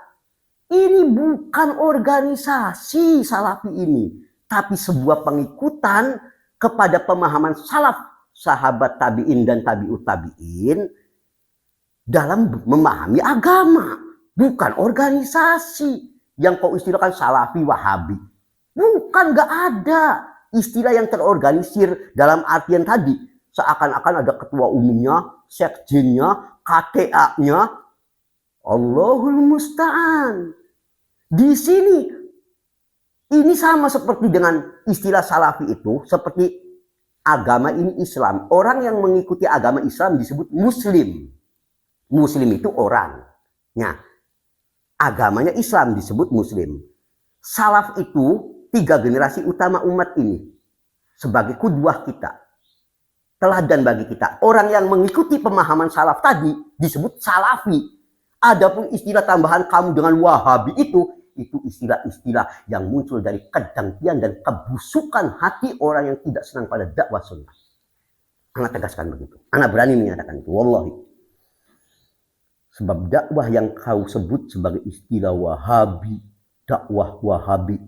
Ini bukan organisasi Salafi ini. Tapi sebuah pengikutan kepada pemahaman salaf, sahabat tabi'in dan tabi'ut tabi'in, dalam memahami agama, bukan organisasi yang kau istilahkan Salafi Wahabi. Bukan, gak ada istilah yang terorganisir dalam artian tadi. Seakan-akan ada ketua umumnya, sekjennya, KTA-nya. Allahul Musta'an. Di sini, ini sama seperti dengan istilah Salafi itu, seperti agama ini Islam. Orang yang mengikuti agama Islam disebut Muslim. Muslim itu orang. Nah, agamanya Islam disebut Muslim. Salaf itu 3 generasi utama umat ini. Sebagai kudwah kita. Teladan bagi kita. Orang yang mengikuti pemahaman salaf tadi disebut Salafi. Adapun istilah tambahan kamu dengan Wahabi itu istilah-istilah yang muncul dari kedengkian dan kebusukan hati orang yang tidak senang pada dakwah sunnah. Anak tegaskan begitu. Anak berani menyatakan itu. Wallahi. Sebab dakwah yang kau sebut sebagai istilah Wahabi, dakwah Wahabi,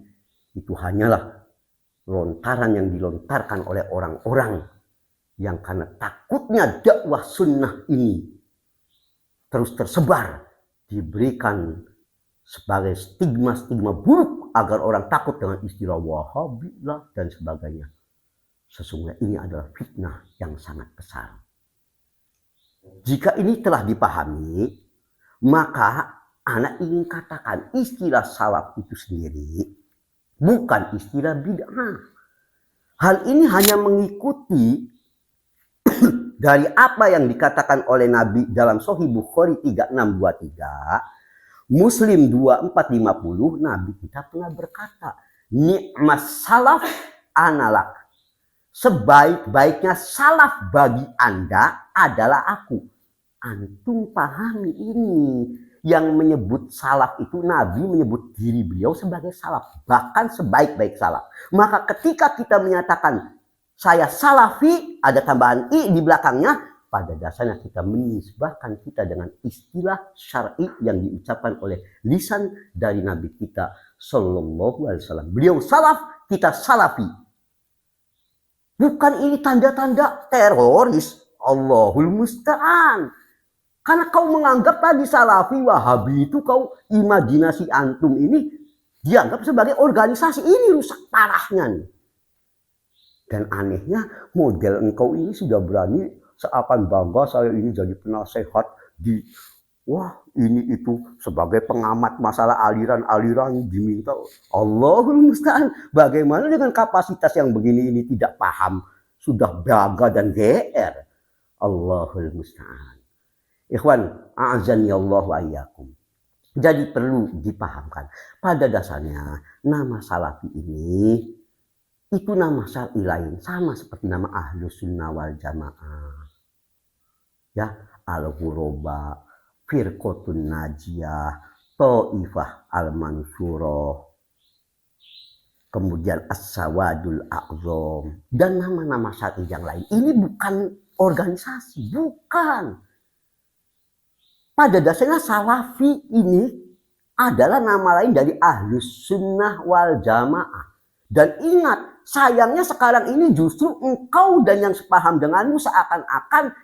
itu hanyalah lontaran yang dilontarkan oleh orang-orang yang karena takutnya dakwah sunnah ini terus tersebar, diberikan sebagai stigma-stigma buruk agar orang takut dengan istilah Wahabi lah dan sebagainya. Sesungguhnya ini adalah fitnah yang sangat besar. Jika ini telah dipahami, maka anak ingin katakan istilah salaf itu sendiri bukan istilah bid'ah. Hal ini hanya mengikuti dari apa yang dikatakan oleh Nabi dalam Sahih Bukhari 3623, Muslim 2450, Nabi kita pernah berkata, ni'mas salaf analak. Sebaik-baiknya salaf bagi Anda adalah aku. Antum pahami ini. Yang menyebut salaf itu Nabi menyebut diri beliau sebagai salaf. Bahkan sebaik-baik salaf. Maka ketika kita menyatakan saya salafi, ada tambahan i di belakangnya, pada dasarnya kita menisbahkan kita dengan istilah syar'i yang diucapkan oleh lisan dari Nabi kita sallallahu alaihi wasallam. Beliau salaf, kita salafi. Bukan ini tanda-tanda teroris. Allahul Musta'an. Karena kau menganggap tadi Salafi Wahabi itu kau imajinasi antum ini dianggap sebagai organisasi. Ini rusak parahnya nih. Dan anehnya model engkau ini sudah berani seakan bangga saya ini jadi penasehat di wah ini itu sebagai pengamat masalah aliran-aliran diminta. Allahul Musta'an. Bagaimana dengan kapasitas yang begini ini tidak paham. Sudah bangga dan GR. Allahul Musta'an. Ikhwan, a'azani Allah wa iyyakum. Jadi perlu dipahamkan. Pada dasarnya nama Salafi ini itu nama syar'i lain. Sama seperti nama Ahlus Sunnah wal Jamaah. Ya, Al-Ghuraba, Firqotun Najiyah, Ta'ifah Al-Mansurah, kemudian As-Sawadul A'zam, dan nama-nama syar'i yang lain. Ini bukan organisasi, bukan. Pada dasarnya Salafi ini adalah nama lain dari Ahlus Sunnah wal Jamaah. Dan ingat, sayangnya sekarang ini justru engkau dan yang sepaham denganmu seakan-akan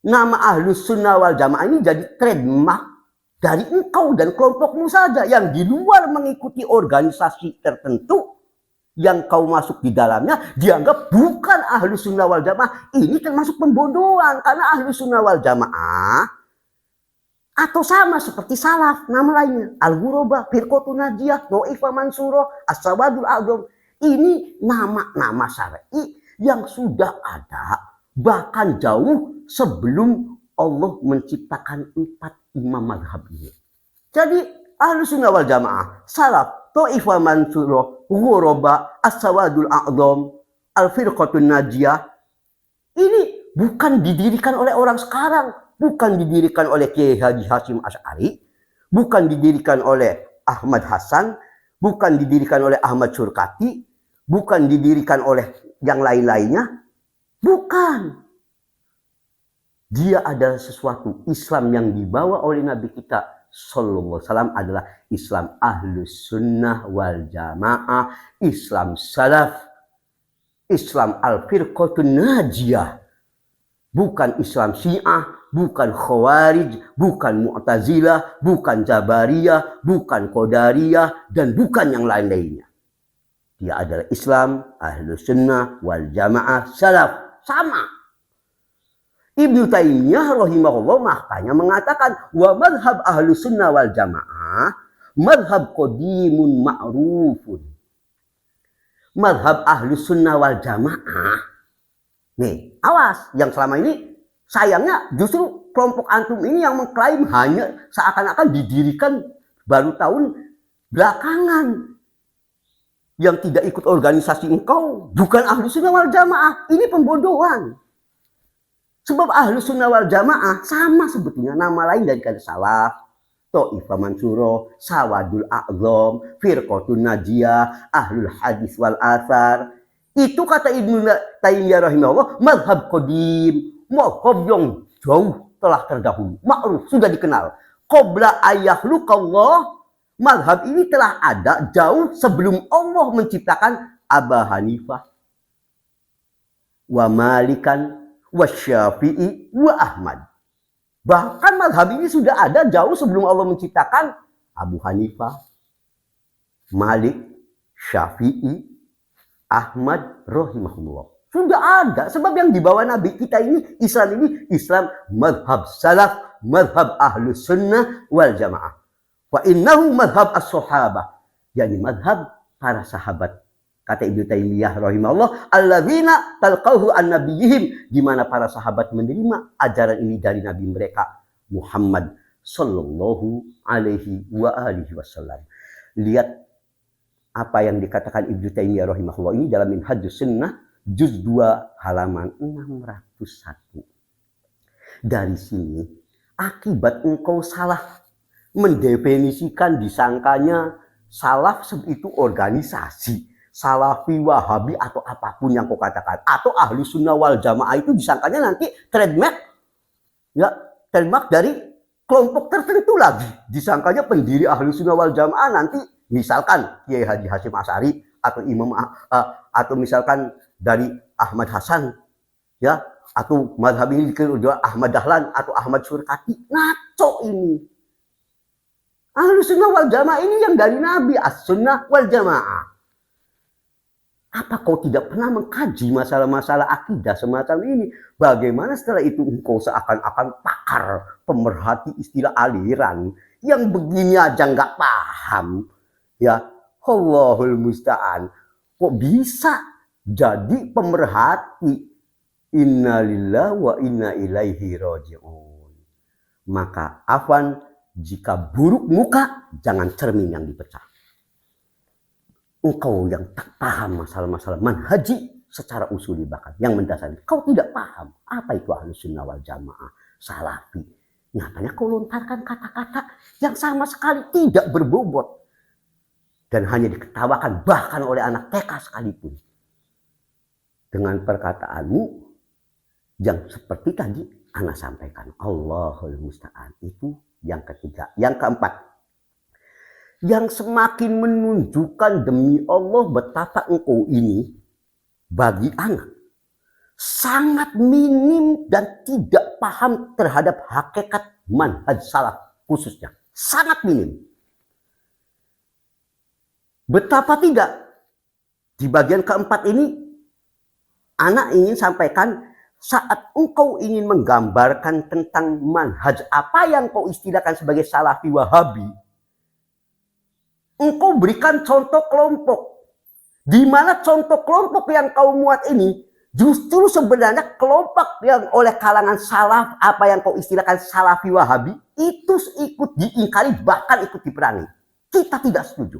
nama Ahlus Sunnah wal Jamaah ini jadi trademark dari engkau dan kelompokmu saja, yang di luar mengikuti organisasi tertentu yang kau masuk di dalamnya dianggap bukan Ahlus Sunnah wal Jamaah. Ini termasuk pembodohan, karena Ahlus Sunnah wal Jamaah atau sama seperti salaf, nama lainnya Al-Ghuraba, Firqatun Najiyah, Thaifah Mansurah, As-Sawadul A'dzam. Ini nama-nama syar'i yang sudah ada bahkan jauh sebelum Allah menciptakan 4 imam mazhab ini. Jadi Ahlus Sunnah wal Jamaah, salaf, Thaifah Mansurah, Ghuraba, As-Sawadul A'dzam, Al-Firqatun Najiyah, ini bukan didirikan oleh orang sekarang, bukan didirikan oleh Kiai Haji Hasyim Asy'ari, bukan didirikan oleh Ahmad Hasan, bukan didirikan oleh Ahmad Surkati, bukan didirikan oleh yang lain-lainnya. Bukan. Dia adalah sesuatu Islam yang dibawa oleh Nabi kita sallallahu alaihi wasallam adalah Islam Ahlus Sunnah wal Jamaah, Islam Salaf, Islam Al-Firqatun Najiyah. Bukan Islam Syiah, bukan Khawarij, bukan Mu'tazilah, bukan Jabariyah, bukan Qadariyah, dan bukan yang lain-lainnya. Dia adalah Islam Ahlus Sunnah wal Jamaah Salaf. Sama. Ibnu Taimiyah rahimahullah makanya mengatakan wa madhab Ahlus Sunnah wal Jamaah madhab qadimun ma'rufun. Madhab Ahlus Sunnah wal Jamaah. Nih, awas, yang selama ini sayangnya justru kelompok antum ini yang mengklaim hanya seakan-akan didirikan baru tahun belakangan. Yang tidak ikut organisasi engkau bukan Ahlus Sunnah wal Jamaah. Ini pembodohan. Sebab Ahlus Sunnah wal Jamaah sama sebetulnya nama lain dari kata salaf, Thaifah Mansurah, Sawadul A'dzam, Firqatun Najiyah, Ahlul Hadis wal Athar. Itu kata Ibnu Taimiyah rahimahullah, mazhab qadim, mazhab yang jauh telah terdahulu, ma'ruf, sudah dikenal. Qabla ayakhluqallah, mazhab ini telah ada jauh sebelum Allah menciptakan Abu Hanifah, wa Malikan, wa Syafi'i, wa Ahmad. Bahkan mazhab ini sudah ada jauh sebelum Allah menciptakan Abu Hanifah, Malik, Syafi'i, Ahmad rahimahullah. Sudah ada, sebab yang dibawa Nabi kita ini Islam madhab salaf, madhab Ahlus Sunnah wal Jamaah. Wa innahu madhab as-sahabah, yakni madhab para sahabat. Kata Ibnu Taimiyah rahimahullah, alladzina talqahu an nabiyihim, di mana para sahabat menerima ajaran ini dari nabi mereka Muhammad sallallahu alaihi wa alihi wasallam. Lihat apa yang dikatakan Ibnu Taimiyah rahimahullah ini dalam Minhajus Sunnah juz 2 halaman 601. Dari sini akibat engkau salah mendefinisikan, disangkanya salaf itu organisasi, salafi, wahabi atau apapun yang kau katakan, atau ahli sunnah wal jamaah itu disangkanya nanti trademark, ya trademark dari kelompok tertentu lagi. Disangkanya pendiri ahli sunnah wal jamaah nanti misalkan Kiai Haji Hasyim Asy'ari atau Imam atau misalkan dari Ahmad Hasan, ya, atau mazhab ini dikenal Ahmad Dahlan atau Ahmad Surkati. Ngaco ini. Ahlus Sunnah wal Jamaah ini yang dari Nabi, As-Sunnah wal Jamaah. Apa kau tidak pernah mengkaji masalah-masalah akidah semacam ini? Bagaimana setelah itu engkau seakan-akan pakar, pemerhati istilah aliran yang begini aja nggak paham? Ya, Allahul musta'an. Kok bisa jadi pemerhati? Innalillahi wa inna ilaihi raji'un. Maka afwan, jika buruk muka, jangan cermin yang dipecah. Engkau yang tak paham masalah-masalah manhaji secara usuli bahkan yang mendasari, kau tidak paham apa itu Ahlus Sunnah wal Jamaah, salafi. Nyatanya kau lontarkan kata-kata yang sama sekali tidak berbobot dan hanya diketawakan bahkan oleh anak TK sekalipun. Dengan perkataanmu yang seperti tadi ana sampaikan, Allahul musta'an. Itu yang ketiga. Yang keempat, yang semakin menunjukkan demi Allah betapa engkau ini bagi anak sangat minim dan tidak paham terhadap hakikat manhaj salaf khususnya. Sangat minim. Betapa tidak. Di bagian keempat ini, anak ingin sampaikan saat engkau ingin menggambarkan tentang manhaj apa yang kau istilahkan sebagai salafi wahabi, engkau berikan contoh kelompok. Di mana contoh kelompok yang kau muat ini justru sebenarnya kelompok yang oleh kalangan salaf, apa yang kau istilahkan salafi wahabi, itu ikut diingkari, bahkan ikut diperangi. Kita tidak setuju.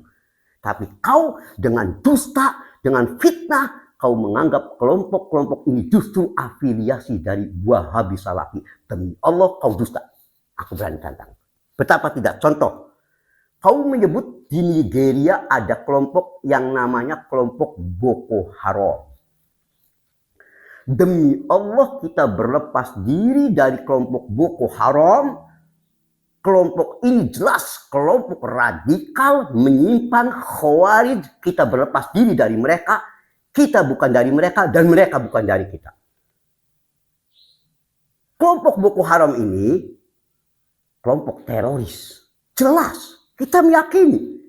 Tapi kau dengan dusta, dengan fitnah, kau menganggap kelompok-kelompok ini justru afiliasi dari wahabi salafi. Demi Allah kau dusta. Aku berani tantang. Betapa tidak. Contoh, kau menyebut di Nigeria ada kelompok yang namanya kelompok Boko Haram. Demi Allah kita berlepas diri dari kelompok Boko Haram. Kelompok ini jelas kelompok radikal, menyimpang, khawarij. Kita berlepas diri dari mereka. Kita bukan dari mereka dan mereka bukan dari kita. Kelompok Boko Haram ini kelompok teroris. Jelas kita meyakini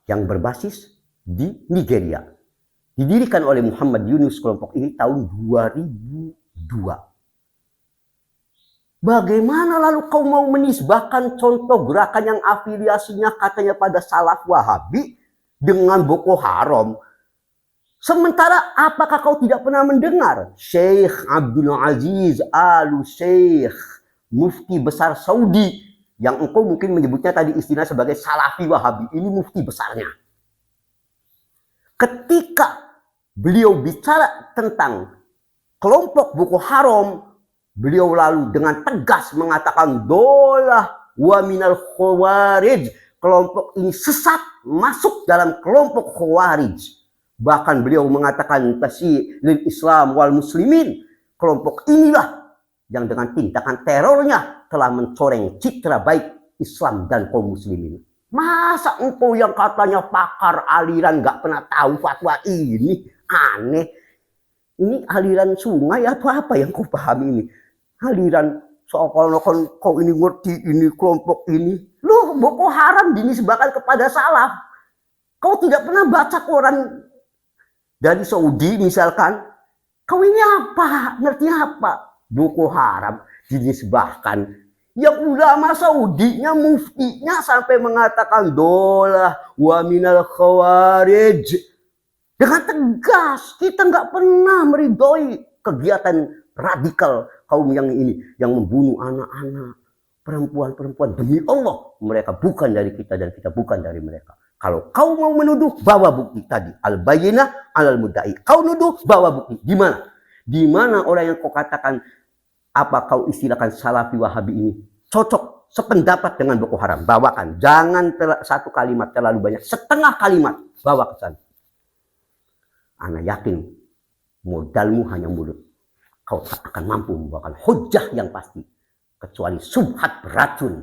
yang berbasis di Nigeria. Didirikan oleh Muhammad Yunus kelompok ini tahun 2002. Bagaimana lalu kau mau menisbahkan contoh gerakan yang afiliasinya katanya pada salaf wahabi dengan Boko Haram? Sementara apakah kau tidak pernah mendengar Syekh Abdul Aziz Al-Syekh, mufti besar Saudi, yang engkau mungkin menyebutnya tadi istilah sebagai salafi wahabi, ini mufti besarnya. Ketika beliau bicara tentang kelompok Boko Haram, beliau lalu dengan tegas mengatakan dolah wa minal khawarij. Kelompok ini sesat, masuk dalam kelompok khawarij. Bahkan beliau mengatakan tasyi'il Islam wal muslimin. Kelompok inilah yang dengan tindakan terornya telah mencoreng citra baik Islam dan kaum muslimin. Masa engkau yang katanya pakar aliran gak pernah tahu fatwa ini? Aneh. Ini aliran sungai atau apa yang kau pahami ini? Aliran seakan-akan kau ini ngerti ini kelompok ini. Loh, Boko Haram dinisbahkan kepada salaf. Kau tidak pernah baca koran dari Saudi misalkan. Kau ini apa? Ngerti apa? Boko Haram dinisbahkan. Yang ulama Saudinya, muftinya sampai mengatakan dolah wa minal khawarij. Dengan tegas, kita nggak pernah meridhoi kegiatan radikal kaum yang ini, yang membunuh anak-anak, perempuan-perempuan. Demi Allah, mereka bukan dari kita dan kita bukan dari mereka. Kalau kau mau menuduh, bawa bukti tadi. Al-bayyinah 'alal mudda'i. Kau nuduh, bawa bukti. Di mana? Di mana orang yang kau katakan, apa kau istilahkan salafi wahabi ini cocok sependapat dengan Boko Haram? Bawakan. Jangan satu kalimat terlalu banyak. Setengah kalimat. Bawa ke sana. Ana yakin modalmu hanya mulut. Kau tak akan mampu membawakan hujah yang pasti. Kecuali subhat beracun.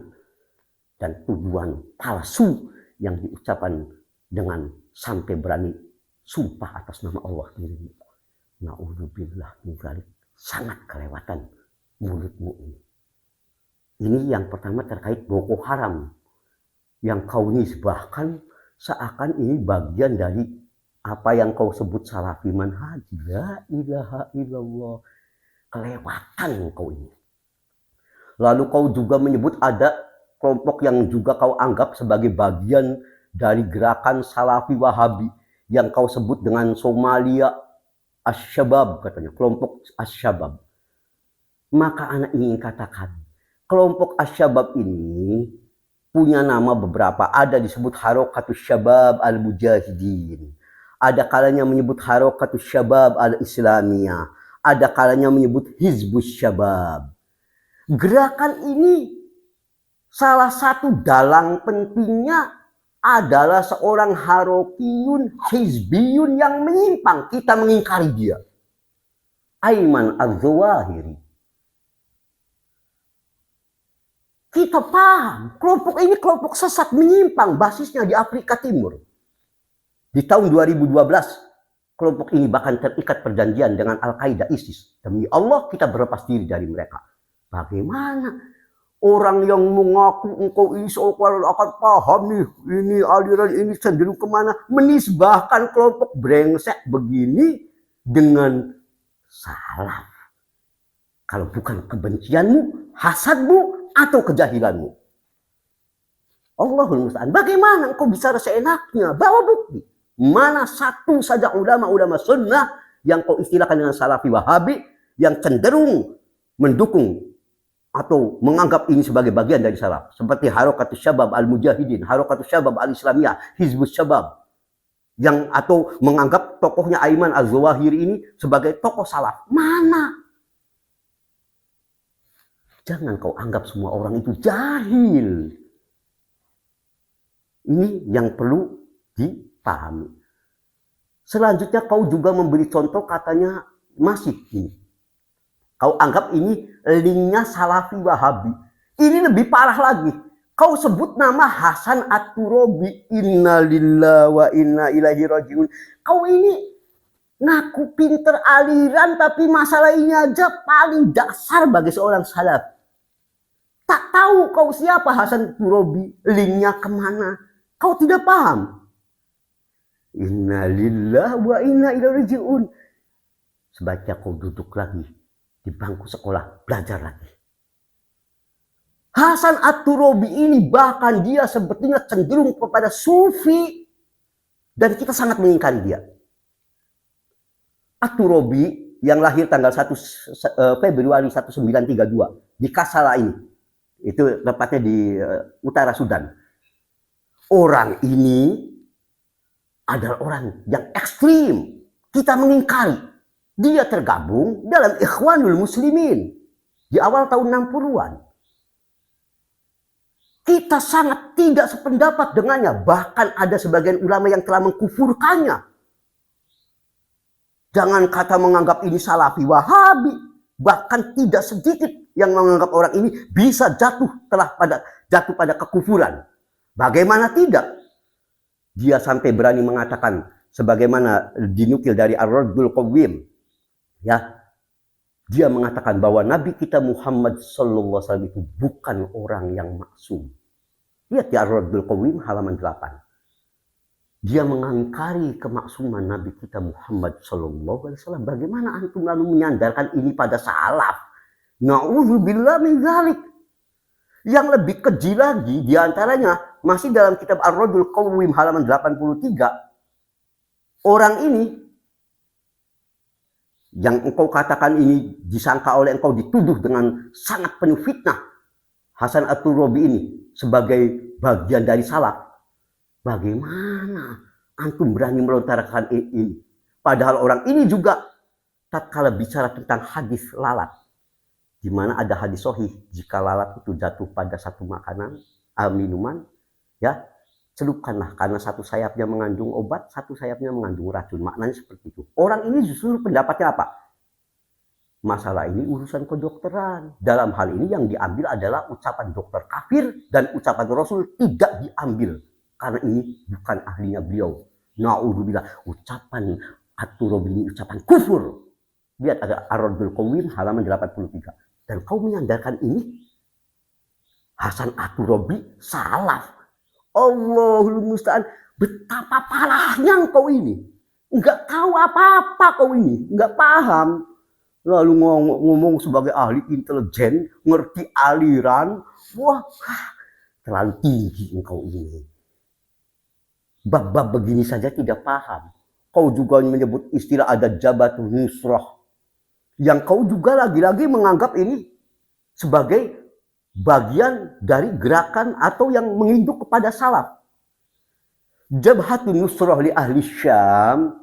Dan tuduhan palsu yang diucapkan dengan sampai berani sumpah atas nama Allah dirimu. Na'udzubillah min dzalik. Sangat kelewatan mulutmu ini. Ini yang pertama terkait Boko Haram. Yang kau nisbahkan seakan ini bagian dari apa yang kau sebut salafi manhaj. La ilaha illallah. Kelewatan kau ini. Lalu kau juga menyebut ada kelompok yang juga kau anggap sebagai bagian dari gerakan salafi wahabi. Yang kau sebut dengan Somalia Asy-Syabab katanya. Kelompok Asy-Syabab. Maka anak ingin katakan. Kelompok Asy-Syabab ini punya nama beberapa. Ada disebut Harakatus Syabab Al-Mujahidin. Ada kalanya menyebut Harakatus Syabab Al-Islamiyah. Ada kalanya menyebut Hizbus Syabab. Gerakan ini salah satu dalang pentingnya adalah seorang harokiyun, hizbiyun yang menyimpang. Kita mengingkari dia. Ayman Az-Zawahiri. Kita paham, kelompok ini kelompok sesat menyimpang, basisnya di Afrika Timur. Di tahun 2012, kelompok ini bahkan terikat perjanjian dengan Al-Qaeda ISIS. Demi Allah kita berlepas diri dari mereka. Bagaimana orang yang mengaku engkau ini seolah akan paham nih, ini aliran ini cenderung kemana, menisbahkan kelompok brengsek begini dengan salaf. Kalau bukan kebencianmu, hasadmu, atau kejahilanmu. Allahul musta'an. Bagaimana engkau bicara seenaknya? Bawa bukti. Mana satu saja ulama-ulama sunnah yang kau istilahkan dengan salafi wahabi yang cenderung mendukung atau menganggap ini sebagai bagian dari salaf, seperti Harakatus Syabab Al-Mujahidin, Harakatus Syabab Al-Islamiyah, Hizbus Syabab, yang atau menganggap tokohnya Aiman Al-Zawahiri ini sebagai tokoh salaf. Mana? Jangan kau anggap semua orang itu jahil. Ini yang perlu dipahami. Selanjutnya kau juga memberi contoh, katanya masih ini. Kau anggap ini linknya salafi wahabi. Ini lebih parah lagi. Kau sebut nama Hasan At-Turabi. Innalillahi wa inna ilaihi rajiun. Kau ini ngaku pinter aliran, tapi masalah ini aja paling dasar bagi seorang salaf. Tak tahu kau siapa Hasan At-Turabi. Linknya kemana? Kau tidak paham. Innalillahi wa inna ilaihi rajiun. Sebaiknya kau duduk lagi di bangku sekolah, belajar lagi. Hasan At-Turabi ini bahkan dia sebetulnya cenderung kepada sufi, dan kita sangat mengingkari dia. At-Turabi yang lahir tanggal 1 Februari 1932 di Kasala ini. Itu tepatnya di utara Sudan. Orang ini adalah orang yang ekstrim. Kita mengingkari. Dia tergabung dalam Ikhwanul Muslimin di awal tahun 60-an. Kita sangat tidak sependapat dengannya. Bahkan ada sebagian ulama yang telah mengkufurkannya. Jangan kata menganggap ini salafi wahabi. Bahkan tidak sedikit yang menganggap orang ini bisa jatuh pada kekufuran. Bagaimana tidak? Dia sampai berani mengatakan, sebagaimana dinukil dari Ar-Raddul Qawwim, ya, dia mengatakan bahwa Nabi kita Muhammad SAW itu bukan orang yang maksum. Lihat di Ar-Raddul Qawwim halaman 8. Dia mengingkari kemaksuman Nabi kita Muhammad SAW. Bagaimana antum lalu menyandarkan ini pada salaf? Na'udzubillah min dzalik. Yang lebih keji lagi diantaranya masih dalam kitab Ar-Raddul Qawwim halaman 83. Orang ini yang engkau katakan ini disangka oleh engkau, dituduh dengan sangat penuh fitnah, Hasan At-Turabi ini sebagai bagian dari salaf. Bagaimana antum berani melontarkan ini? Padahal orang ini juga tatkala bicara tentang hadis lalat, di mana ada hadis sahih, jika lalat itu jatuh pada satu makanan, minuman, ya, celupkanlah, karena satu sayapnya mengandung obat, satu sayapnya mengandung racun. Maknanya seperti itu. Orang ini justru pendapatnya apa? Masalah ini urusan kedokteran. Dalam hal ini yang diambil adalah ucapan dokter kafir, dan ucapan Rasul tidak diambil. Karena ini bukan ahlinya beliau. Na'udzubillah. Ucapan At-Turabi ini ucapan kufur. Lihat ada Ar-Raddul Qawwim halaman 83. Dan kau menyandarkan ini Hasan At-Turabi salaf. Allahul musta'an. Betapa parahnya kau ini. Enggak tahu apa-apa kau ini. Enggak paham. Lalu ngomong sebagai ahli intelijen, ngerti aliran. Wah, terlalu tinggi engkau ini. Bab-bab begini saja tidak paham. Kau juga menyebut istilah ada Jabatul Nusrah. Yang kau juga lagi-lagi menganggap ini sebagai bagian dari gerakan atau yang menginduk kepada salaf. Jabhatun Nusrah li Ahli Syam.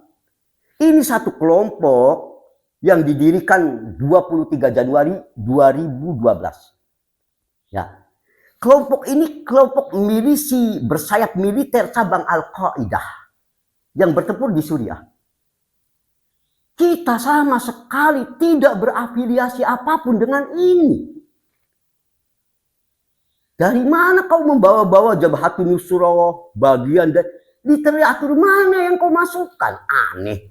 Ini satu kelompok yang didirikan 23 Januari 2012. Ya. Kelompok ini kelompok milisi bersayap militer cabang Al-Qaeda yang bertempur di Suriah. Kita sama sekali tidak berafiliasi apapun dengan ini. Dari mana kau membawa-bawa Jabhatun Nusrah, bagian dari literatur mana yang kau masukkan? Aneh.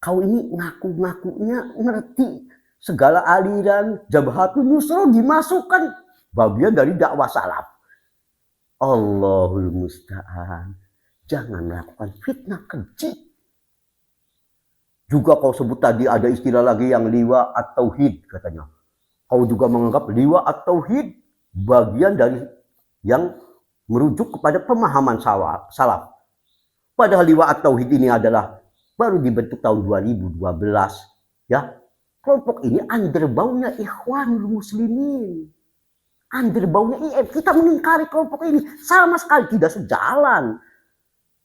Kau ini ngaku-ngakunya ngerti segala aliran Jabhatun Nusrah dimasukkan bagian dari dakwah salaf. Allahul musta'an. Jangan melakukan fitnah keji. Juga kau sebut tadi ada istilah lagi yang liwa at-tauhid katanya. Kau juga menganggap liwa at-tauhid bagian dari yang merujuk kepada pemahaman salaf. Padahal liwa at-tauhid ini adalah baru dibentuk tahun 2012. Ya, kelompok ini underbaunya Ikhwanul Muslimin. Underbaunya IM. Kita mengingkari kelompok ini sama sekali tidak sejalan.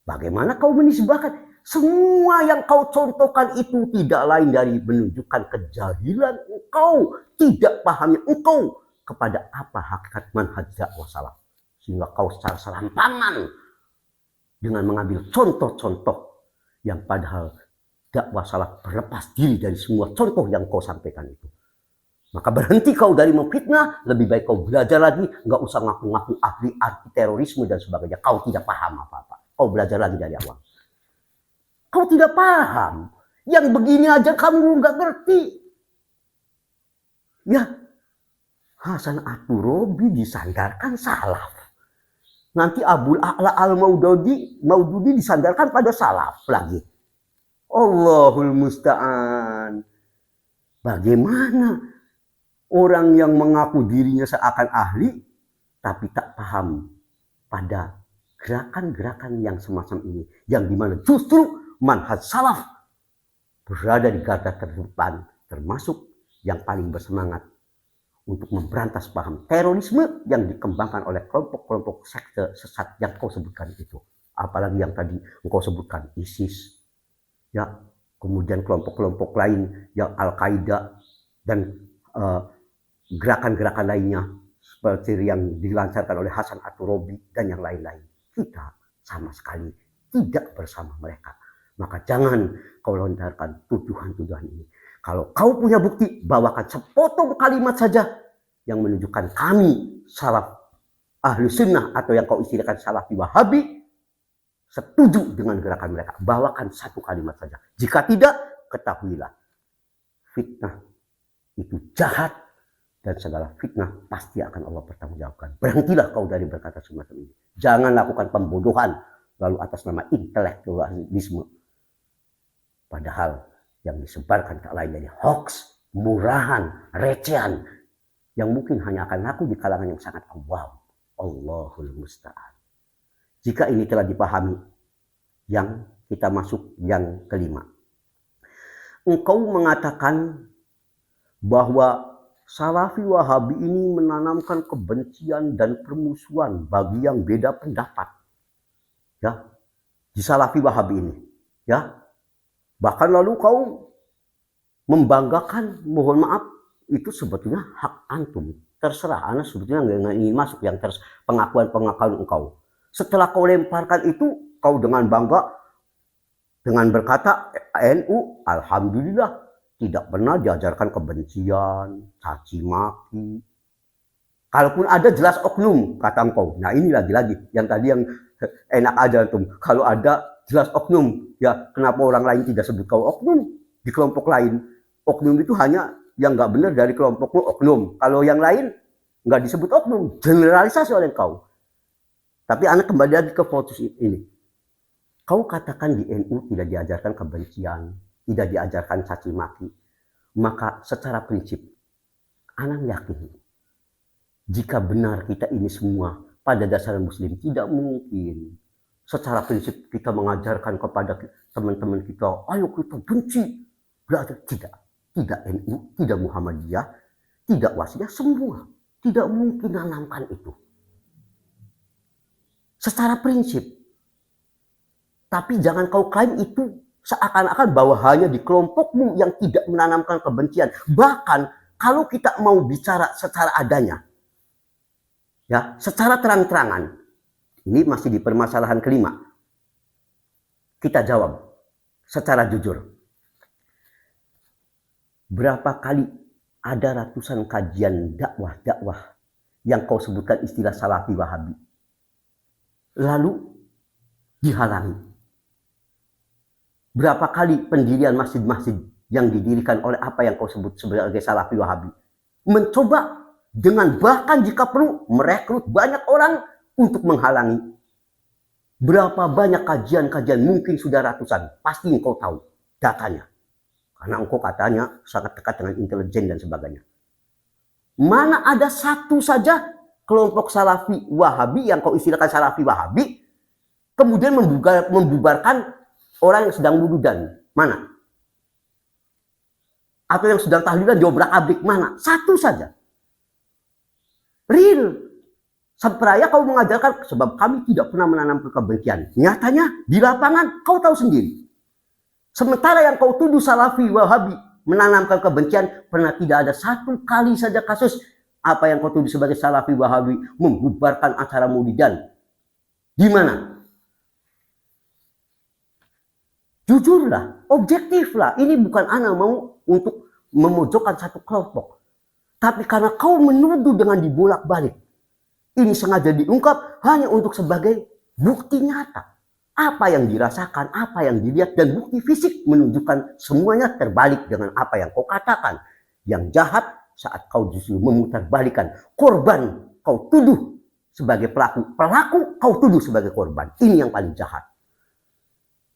Bagaimana kau menisbahkan? Semua yang kau contohkan itu tidak lain dari menunjukkan kejahilan engkau, tidak pahamnya engkau kepada apa hakikat manhaj dakwah salaf. Sehingga kau secara serampangan dengan mengambil contoh-contoh yang padahal dakwah salaf berlepas diri dari semua contoh yang kau sampaikan itu. Maka berhenti kau dari memfitnah, lebih baik kau belajar lagi, nggak usah ngaku-ngaku ahli arti terorisme dan sebagainya. Kau tidak paham apa-apa. Kau belajar lagi dari awal. Kau tidak paham. Yang begini aja kamu nggak ngerti. Ya, Hasan At-Turabi disandarkan salaf. Nanti Abul A'la Al-Maududi disandarkan pada salaf lagi. Allahul musta'an. Bagaimana orang yang mengaku dirinya seakan ahli tapi tak paham pada gerakan-gerakan yang semacam ini, yang dimana justru manhaj salaf berada di garda terdepan, termasuk yang paling bersemangat untuk memberantas paham terorisme yang dikembangkan oleh kelompok-kelompok sekte sesat yang kau sebutkan itu. Apalagi yang tadi engkau sebutkan ISIS, ya, kemudian kelompok-kelompok lain yang Al-Qaeda dan gerakan-gerakan lainnya seperti yang dilancarkan oleh Hasan At-Turabi dan yang lain-lain. Kita sama sekali tidak bersama mereka. Maka jangan kau lontarkan tuduhan-tuduhan ini. Kalau kau punya bukti, bawakan sepotong kalimat saja yang menunjukkan kami salaf ahli sunnah atau yang kau istilahkan salafi wahabi setuju dengan gerakan mereka. Bawakan satu kalimat saja. Jika tidak, ketahuilah fitnah itu jahat dan segala fitnah pasti akan Allah pertanggungjawabkan. Berhentilah kau dari berkata semacam ini. Jangan lakukan pembodohan lalu atas nama intelektualisme. Padahal yang disebarkan tak lain dari hoax, murahan, recehan yang mungkin hanya akan laku di kalangan yang sangat awam. Allahul musta'an. Jika ini telah dipahami, yang kita masuk yang kelima. Engkau mengatakan bahwa Salafi Wahabi ini menanamkan kebencian dan permusuhan bagi yang beda pendapat. Ya, di Salafi Wahabi ini, ya. Bahkan lalu kau membanggakan, mohon maaf, itu sebetulnya hak antum. Terserah, Anda sebetulnya nggak ingin masuk yang pengakuan-pengakuan engkau. Setelah kau lemparkan itu, kau dengan bangga, dengan berkata, NU, Alhamdulillah, tidak pernah diajarkan kebencian, caci maki. Kalaupun ada jelas oknum, kata engkau. Nah ini lagi-lagi, yang tadi yang enak aja antum. Kalau ada jelas oknum, ya kenapa orang lain tidak sebut kau oknum di kelompok lain? Oknum itu hanya yang nggak benar dari kelompokmu oknum. Kalau yang lain nggak disebut oknum, generalisasi oleh kau. Tapi anak kembali lagi ke fokus ini. Kau katakan di NU tidak diajarkan kebencian, tidak diajarkan caci maki. Maka secara prinsip, anak yakin jika benar kita ini semua pada dasar muslim, tidak mungkin secara prinsip kita mengajarkan kepada teman-teman kita, ayo kita benci. Berarti tidak NU, tidak Muhammadiyah, tidak Wasiyah, semua tidak mungkin menanamkan itu. Secara prinsip. Tapi jangan kau klaim itu seakan-akan bahwa hanya di kelompokmu yang tidak menanamkan kebencian. Bahkan kalau kita mau bicara secara adanya, ya, secara terang-terangan, ini masih di permasalahan kelima. Kita jawab secara jujur. Berapa kali ada ratusan kajian dakwah yang kau sebutkan istilah Salafi Wahabi. Lalu dihalangi. Berapa kali pendirian masjid-masjid yang didirikan oleh apa yang kau sebut sebagai Salafi Wahabi. Mencoba dengan bahkan jika perlu merekrut banyak orang untuk menghalangi. Berapa banyak kajian-kajian, mungkin sudah ratusan. Pasti engkau tahu datanya. Karena engkau katanya sangat dekat dengan intelijen dan sebagainya. Mana ada satu saja kelompok Salafi Wahabi yang kau istilahkan Salafi Wahabi, kemudian membubarkan orang yang sedang wududan. Mana? Atau yang sedang tahlilan diobrak-abrik. Mana? Satu saja. Real. Sampai kau mengajarkan, sebab kami tidak pernah menanam kebencian. Nyatanya di lapangan kau tahu sendiri. Sementara yang kau tuduh Salafi Wahabi menanamkan kebencian, pernah tidak ada satu kali saja kasus apa yang kau tuduh sebagai Salafi Wahabi membubarkan acara maulidan. Di mana? Jujurlah, objektiflah. Ini bukan ana mau untuk memojokkan satu kelompok. Tapi karena kau menuduh dengan dibolak-balik. Ini sengaja diungkap hanya untuk sebagai bukti nyata. Apa yang dirasakan, apa yang dilihat, dan bukti fisik menunjukkan semuanya terbalik dengan apa yang kau katakan. Yang jahat saat kau justru memutarbalikan. Korban kau tuduh sebagai pelaku. Pelaku kau tuduh sebagai korban. Ini yang paling jahat.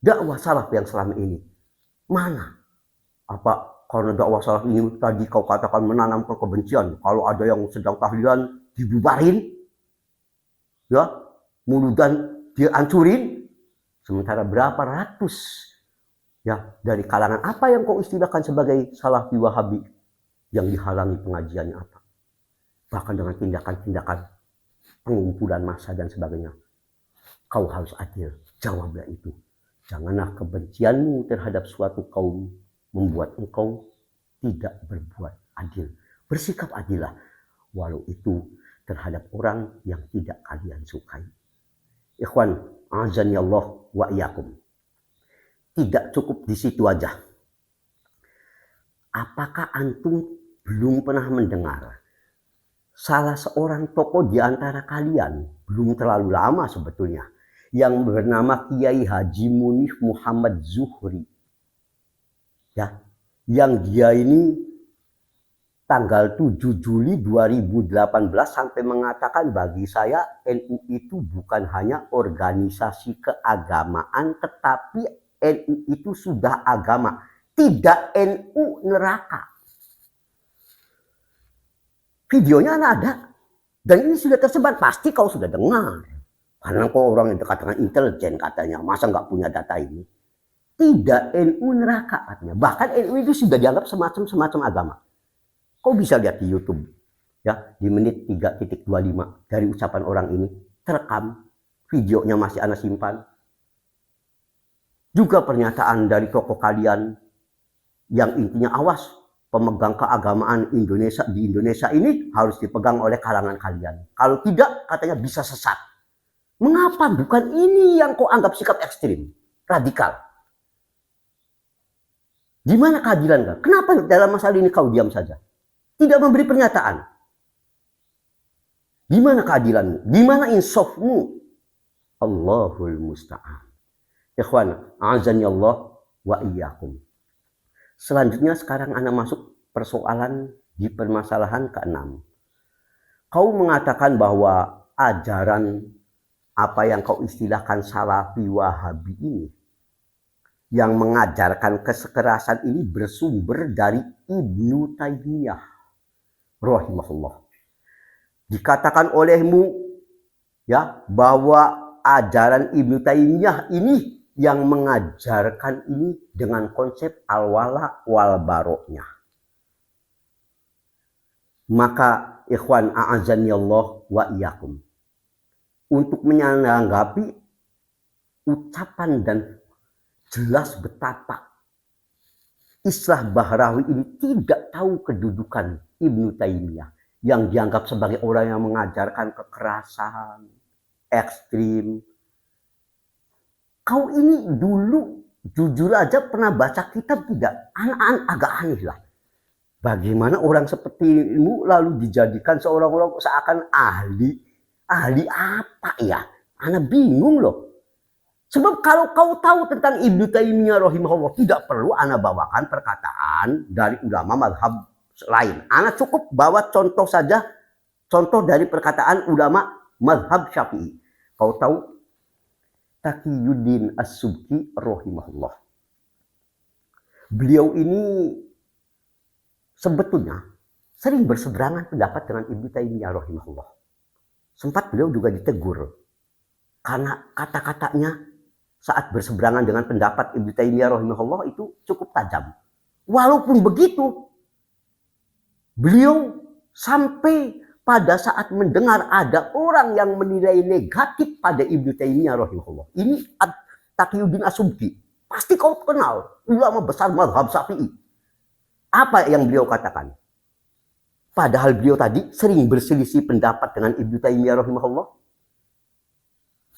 Dakwah salaf yang selama ini. Mana? Apa karena dakwah salaf ini tadi kau katakan menanamkan kebencian. Kalau ada yang sedang tahlilan dibubarin. Ya, muludan dihancurin. Sementara berapa ratus ya dari kalangan apa yang kau istilahkan sebagai Salafi Wahabi yang dihalangi pengajiannya apa? Bahkan dengan tindakan-tindakan pengumpulan massa dan sebagainya. Kau harus adil. Jawablah itu. Janganlah kebencianmu terhadap suatu kaum membuat engkau tidak berbuat adil. Bersikap adillah. Walau itu terhadap orang yang tidak kalian sukai. Ikhwan, azan ya Allah wa iyyakum. Tidak cukup di situ aja. Apakah antum belum pernah mendengar salah seorang tokoh di antara kalian, belum terlalu lama sebetulnya, yang bernama Kiai Haji Munif Muhammad Zuhri. Ya, yang dia ini tanggal 7 Juli 2018 sampai mengatakan bagi saya NU itu bukan hanya organisasi keagamaan, tetapi NU itu sudah agama. Tidak NU neraka. Videonya ada. Dan ini sudah tersebar. Pasti kau sudah dengar. Karena kau orang yang dekat dengan intelijen katanya. Masa nggak punya data ini? Tidak NU neraka artinya. Bahkan NU itu sudah dianggap semacam agama. Kau bisa lihat di YouTube, ya, di menit 3.25 dari ucapan orang ini terekam, videonya masih ana simpan. Juga pernyataan dari tokoh kalian yang intinya awas, pemegang keagamaan Indonesia di Indonesia ini harus dipegang oleh kalangan kalian. Kalau tidak, katanya bisa sesat. Mengapa bukan ini yang kau anggap sikap ekstrim, radikal? Di mana keadilan? Kenapa dalam masalah ini kau diam saja? Tidak memberi pernyataan. Di mana keadilanmu? Di mana insafmu? Allahul musta'an. Ikhwan, azani Allah wa iyyakum. Selanjutnya sekarang Anda masuk persoalan di permasalahan ke-6. Kau mengatakan bahwa ajaran apa yang kau istilahkan Salafi Wahabi ini yang mengajarkan kesekerasan ini bersumber dari Ibnu Taimiyah rahimahullah. Dikatakan olehmu ya bahwa ajaran Ibnu Taimiyah ini yang mengajarkan ini dengan konsep al-wala wal baroknya. Maka ikhwan a'azani Allah wa iyyakum, untuk menanggapi ucapan dan jelas betapa Islah Bahrawi ini tidak tahu kedudukan Ibnu Taimiyah yang dianggap sebagai orang yang mengajarkan kekerasan ekstrim. Kau ini dulu jujur aja pernah baca kitab tidak? Agak aneh lah. Bagaimana orang sepertimu lalu dijadikan seorang seakan ahli? Ahli apa ya? Ana bingung loh. Sebab kalau kau tahu tentang Ibnu Taimiyah rahimahullah, tidak perlu ana bawakan perkataan dari ulama mazhab lain. Ana cukup bawa contoh saja, contoh dari perkataan ulama mazhab Syafi'i. Kau tahu Taqiyuddin As-Subki rahimahullah. Beliau ini sebetulnya sering berseberangan pendapat dengan Ibnu Taimiyah rahimahullah. Sempat beliau juga ditegur karena kata-katanya saat berseberangan dengan pendapat Ibnu Taimiyah rahimahullah itu cukup tajam. Walaupun begitu, beliau sampai pada saat mendengar ada orang yang menilai negatif pada Ibnu Taimiyah rahimahullah. Ini Taqiyuddin As-Subki. Pasti kau kenal, ulama besar mazhab Syafi'i. Apa yang beliau katakan? Padahal beliau tadi sering berselisih pendapat dengan Ibnu Taimiyah rahimahullah.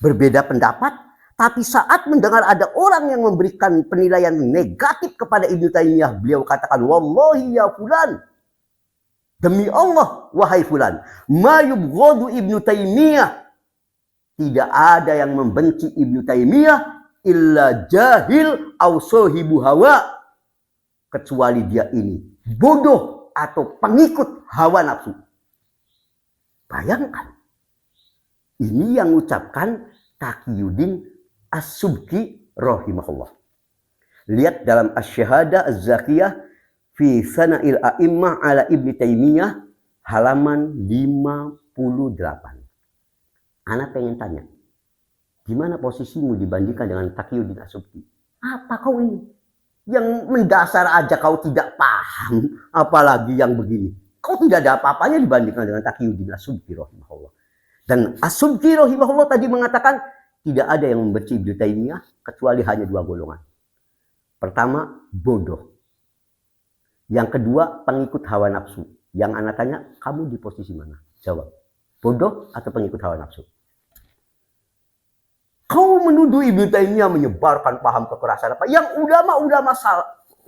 Berbeda pendapat. Tapi saat mendengar ada orang yang memberikan penilaian negatif kepada Ibnu Taimiyah, beliau katakan, wallahi ya fulan, demi Allah wahai fulan, ma yubghadu Ibnu Taimiyah, tidak ada yang membenci Ibnu Taimiyah illa jahil aw sahibu hawa, kecuali dia ini bodoh atau pengikut hawa nafsu. Bayangkan, ini yang ucapkan Taqiyuddin As-Subki rahimahullah. Lihat dalam Asy-Syahadah Az-Zakiyah fi Sana'il A'immah ala Ibnu Taimiyah halaman 58. Ana pengen tanya, di mana posisimu dibandingkan dengan Taqiyuddin As-Subki? Apa kau ini? Yang mendasar aja kau tidak paham, apalagi yang begini. Kau tidak ada apa-apanya dibandingkan dengan Taqiyuddin As-Subki rahimahullah. Dan As-Subki rahimahullah tadi mengatakan, tidak ada yang membenci Ibnu Taimiyah kecuali hanya dua golongan. Pertama, bodoh. Yang kedua, pengikut hawa nafsu. Yang anak tanya, kamu di posisi mana? Jawab, bodoh atau pengikut hawa nafsu? Kau menuduh Ibnu Taimiyah menyebarkan paham kekerasan apa? Yang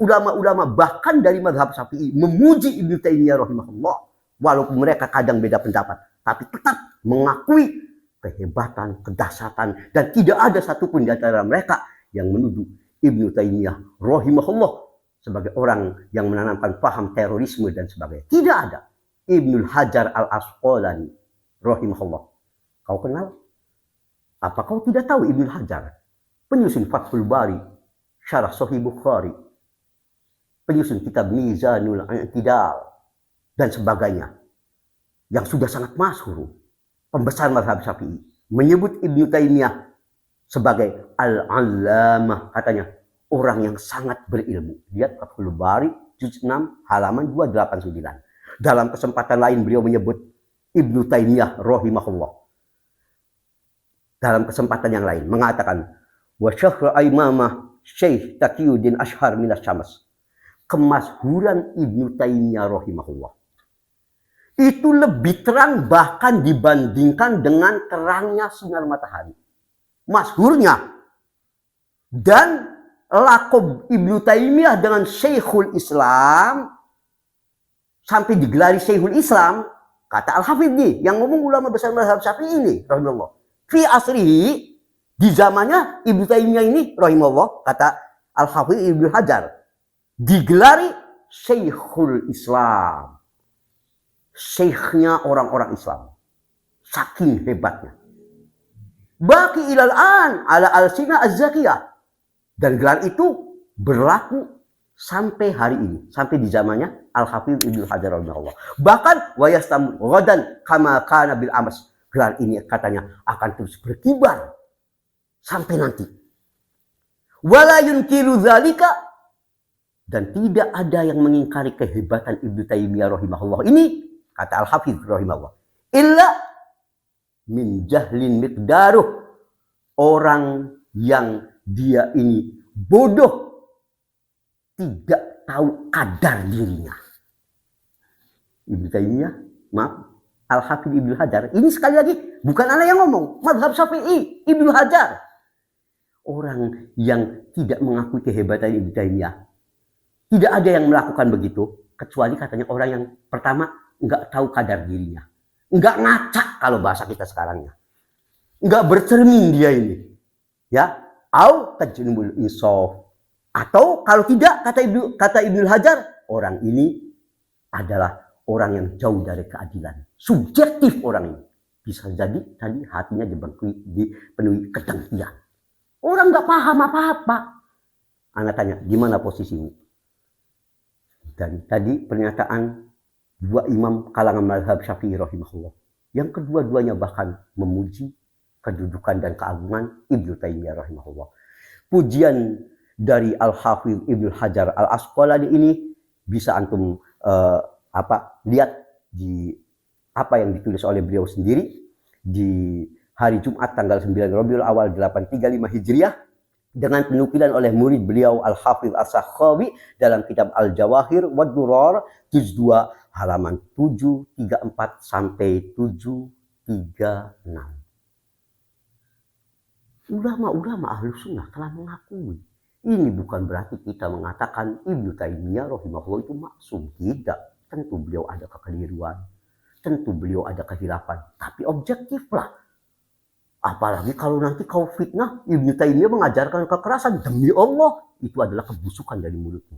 ulama-ulama bahkan dari mazhab Syafi'i memuji Ibnu Taimiyah rahimahullah. Walaupun mereka kadang beda pendapat, tapi tetap mengakui kehebatan, kedahsyatan, dan tidak ada satupun di antara mereka yang menuduh Ibnu Taimiyah rahimahullah sebagai orang yang menanamkan paham terorisme dan sebagainya. Tidak ada. Ibnu Hajar Al-Asqalani rahimahullah. Kau kenal? Apa kau tidak tahu Ibnu Hajar? Penyusun Fathul Bari, Syarah Sahih Bukhari, penyusun kitab Mizanul I'tidal, dan sebagainya. Yang sudah sangat masyhur. Pembesar mazhab Syafi'i menyebut Ibnu Taimiyah sebagai al-allamah, katanya orang yang sangat berilmu. Lihat Fathul Bari juz 6 halaman 289. Dalam kesempatan lain beliau menyebut Ibnu Taimiyah rahimahullah. Dalam kesempatan yang lain mengatakan wa syahra imamah Syekh Taqiyuddin Ashhar minas syams. Kemasyhuran Ibnu Taimiyah rahimahullah itu lebih terang bahkan dibandingkan dengan terangnya sinar matahari. Masyhurnya. Dan lakob Ibnu Taimiyah dengan Syekhul Islam sampai digelari Syekhul Islam, kata Al-Hafidh nih, yang ngomong ulama besar mazhab Syafi'i ini rahimahullah. Fi asrihi, di zamannya Ibnu Taimiyah ini rahimahullah, kata Al-Hafidh Ibnu Hajar, digelari Syekhul Islam. Syekhnya orang-orang Islam. Saking hebatnya. Baqi ilal an ala al-sina az-zakiyah. Dan gelar itu berlaku sampai hari ini. Sampai di zamannya Al-Hafidh Ibnu Hajar rahimahullah. Bahkan wa yastam ghadan kama kana bil amas. Gelar ini katanya akan terus berkibar sampai nanti. Wala yunkiru dzalika, dan tidak ada yang mengingkari kehebatan Ibnu Taimiyah rahimahullah ini, kata Al-Hafidh rahimahullah, illa min jahlin miqdaruh, orang yang dia ini bodoh, tidak tahu kadar dirinya. Ibnu Taimiyah, maaf, Al-Hafidh Ibnu Hajar, ini sekali lagi bukan anak yang ngomong, mazhab Syafi'i, Ibnu Hajar. Orang yang tidak mengakui kehebatan Ibnu Taimiyah, tidak ada yang melakukan begitu, kecuali katanya orang yang pertama nggak tahu kadar dirinya, nggak ngacak kalau bahasa kita sekarangnya, nggak bercermin dia ini, ya, au tajnubul insaf, atau kalau tidak kata Ibnu Hajar, orang ini adalah orang yang jauh dari keadilan, subjektif orang ini, bisa jadi tadi hatinya dipenuhi kedengkian, orang nggak paham apa-apa. Anak tanya, di mana posisimu? Dan tadi pernyataan dua imam kalangan mazhab Syafi'i rahimahullah, yang kedua-duanya bahkan memuji kedudukan dan keagungan Ibnu Taimiyah rahimahullah. Pujian dari Al-Hafidz Ibnu Hajar Al-Asqalani ini bisa antum lihat di apa yang ditulis oleh beliau sendiri di hari Jumat tanggal 9 Rabiul Awal 835 Hijriah, dengan penukilan oleh murid beliau Al-Hafidz As-Sakhawi dalam kitab Al-Jawahir wad Durar juz 2 halaman 734 sampai 736. Ulama-ulama ahlu sunnah telah mengakui. Ini bukan berarti kita mengatakan Ibnu Taimiyah rahimahullah itu maksum. Tidak. Tentu beliau ada kekeliruan. Tentu beliau ada kehilapan. Tapi objektiflah. Apalagi kalau nanti kau fitnah, Ibnu Taimiyah mengajarkan kekerasan. Demi Allah, itu adalah kebusukan dari mulutmu.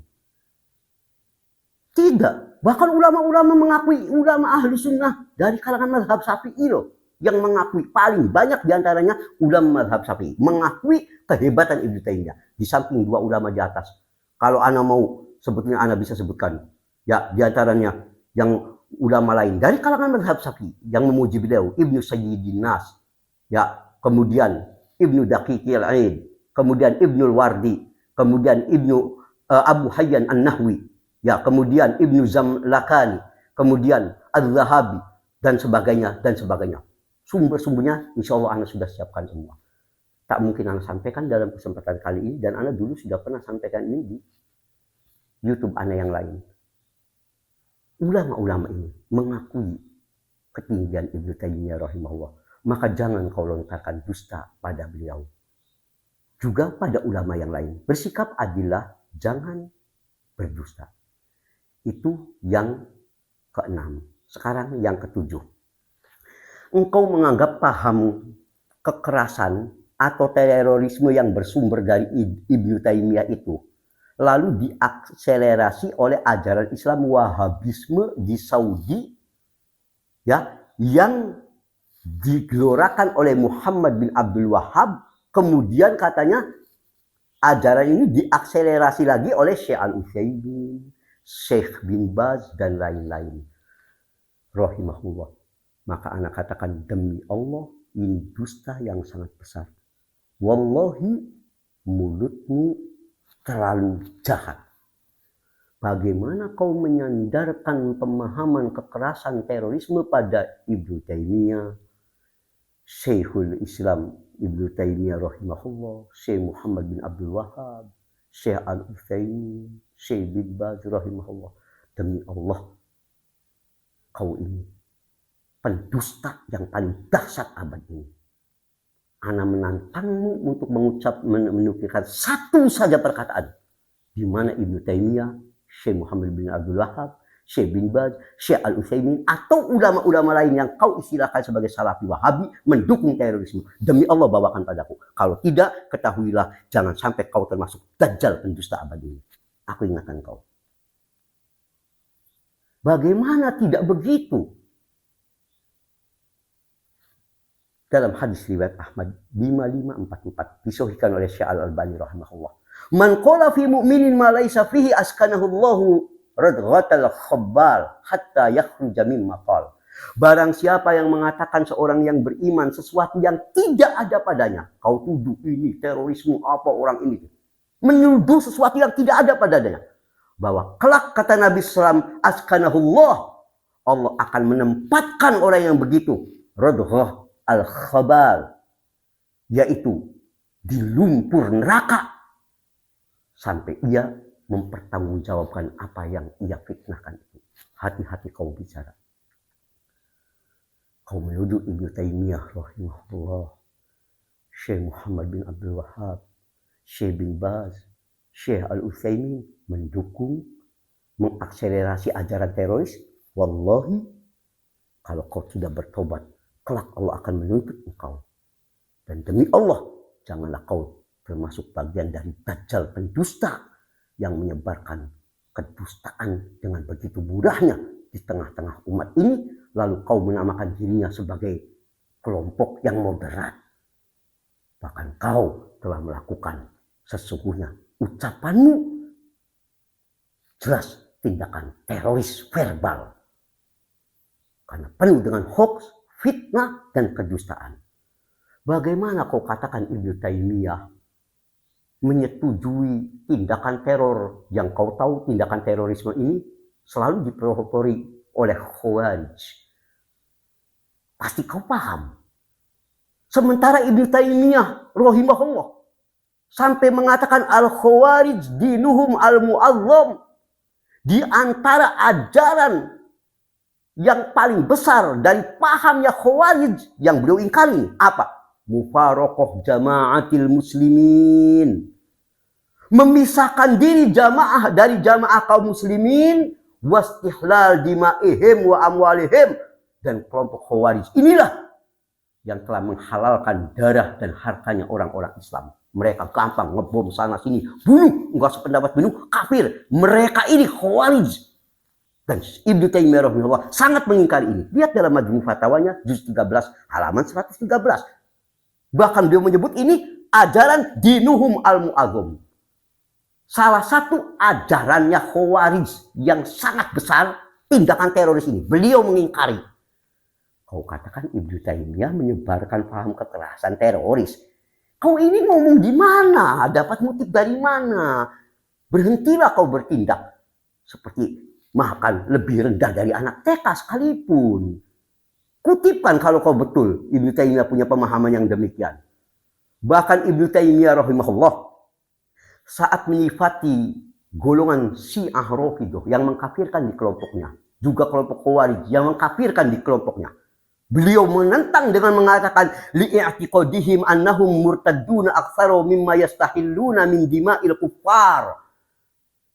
Tidak. Bahkan ulama-ulama mengakui, ulama ahli sunnah dari kalangan mazhab Syafi'i loh, yang mengakui paling banyak diantaranya ulama mazhab Syafi'i mengakui kehebatan Ibnu Taimiyah. Di samping dua ulama di atas. Kalau ana mau sebetulnya ana bisa sebutkan, ya diantaranya yang ulama lain dari kalangan mazhab Syafi'i yang memuji beliau, Ibnu Sayyidin Nas. Ya, kemudian Ibnu Daqiqil Aid, kemudian Ibnu Wardi, kemudian Ibnu Abu Hayyan An-Nahwi, ya, kemudian Ibnu Zamlakani, kemudian Az-Zahabi, dan sebagainya, dan sebagainya. Sumber-sumbernya insya Allah Anda sudah siapkan semua. Tak mungkin Anda sampaikan dalam kesempatan kali ini, dan Anda dulu sudah pernah sampaikan ini di YouTube Anda yang lain. Ulama-ulama ini mengakui ketinggian Ibnu Taimiyah rahimahullah. Maka jangan kau lontarkan dusta pada beliau. Juga pada ulama yang lain. Bersikap adillah, jangan berdusta. Itu yang keenam. Sekarang yang ketujuh. Engkau menganggap paham kekerasan atau terorisme yang bersumber dari Ibnu Taimiyah itu lalu diakselerasi oleh ajaran Islam Wahabisme di Saudi, ya, yang digelorakan oleh Muhammad bin Abdul Wahhab, kemudian katanya ajaran ini diakselerasi lagi oleh Syekh Al-Utsaimin, Syekh bin Baz, dan lain-lain rahimahullah. Maka anak katakan, demi Allah, ini dusta yang sangat besar. Wallahi, mulutmu terlalu jahat. Bagaimana kau menyandarkan pemahaman kekerasan terorisme pada Ibnu Taimiyah, Syekhul Islam Ibnu Taimiyah rahimahullah, Syekh Muhammad bin Abdul Wahhab, Syekh Al-Utsaimin, Syekh bin Baz rahimahullah. Demi Allah, kau ini pendusta yang paling dahsyat abad ini. Ana menantangmu untuk menukilkan satu saja perkataan di mana Ibnu Taimiyah, Syekh Muhammad bin Abdul Wahhab, Syekh bin Baz, Syekh Al-Utsaimin, atau ulama-ulama lain yang kau istilahkan sebagai salafi wahabi mendukung terorisme. Demi Allah, bawakan padaku. Kalau tidak, ketahuilah jangan sampai kau termasuk dajjal pendusta abadi ini. Aku ingatkan kau. Bagaimana tidak begitu? Dalam hadis riwayat Ahmad 5544 disahihkan oleh Syekh Al-Albani rahimahullah. Man qala fi mu'minin ma laysa fihi askanahu Allahu radghatal khabbal hatta yakhruja mimma qala. Barang siapa yang mengatakan seorang yang beriman sesuatu yang tidak ada padanya, kau tuduh ini terorisme apa orang ini, menuduh sesuatu yang tidak ada padanya, bahwa kelak kata Nabi sallallahu askanahullah, Allah akan menempatkan orang yang begitu radghah al-khabal, yaitu di lumpur neraka sampai ia mempertanggungjawabkan apa yang ia fitnahkan itu. Hati-hati kau bicara. Kau menuduh Ibnu Taimiyah rahimahullah, Syekh Muhammad bin Abdul Wahhab, Syekh bin Baz, Syekh Al-Utsaimin mendukung mengakselerasi ajaran teroris, wallahi kalau kau tidak bertobat, kelak Allah akan menuntut engkau. Dan demi Allah, janganlah kau termasuk bagian dari dajjal pendusta yang menyebarkan kedustaan dengan begitu mudahnya di tengah-tengah umat ini, lalu kau menamakan dirinya sebagai kelompok yang moderat. Bahkan kau telah melakukan sesungguhnya ucapanmu jelas tindakan teroris verbal. Karena penuh dengan hoax, fitnah, dan kedustaan. Bagaimana kau katakan Ibnu Taimiyah menyetujui tindakan teror yang kau tahu tindakan terorisme ini selalu diprovokasi oleh Khawarij? Pasti kau paham. Sementara Ibnu Taimiyah rahimahullah sampai mengatakan al-Khawarij dinuhum al-mu'azzam, di antara ajaran yang paling besar dari pahamnya Khawarij yang beliau ingkari apa? Mufaraqah jama'atil muslimin, memisahkan diri jamaah dari jamaah kaum muslimin, wastihlal dima'ihim wa amwalihim. Dan kelompok Khawarij inilah yang telah menghalalkan darah dan hartanya orang-orang Islam. Mereka gampang ngebom sana sini, bunuh, enggak sependapat bunuh, kafir. Mereka ini Khawarij. Dan Ibnu Taimiyah rahimahullah sangat mengingkari ini. Lihat dalam Majmu' Fatawanya juz 13 halaman 113. Bahkan beliau menyebut ini ajaran dinuhum al-mu'azzam. Salah satu ajarannya Khawarij yang sangat besar, tindakan teroris ini. Beliau mengingkari. Kau katakan Ibnu Taimiyah menyebarkan paham kekerasan teroris. Kau ini ngomong di mana? Dapat motif dari mana? Berhentilah kau bertindak seperti bahkan lebih rendah dari anak TK sekalipun. Kutipkan kalau kau betul Ibnu Taimiyah punya pemahaman yang demikian. Bahkan Ibnu Taimiyah rahimahullah saat menyifati golongan Syiah Rafidhah yang mengkafirkan di kelompoknya, juga kelompok Khawarij yang mengkafirkan di kelompoknya, beliau menentang dengan mengatakan li'i'tiqadihim annahum murtadduna aktsaru mimma yastahilluna min dima'il kuffar.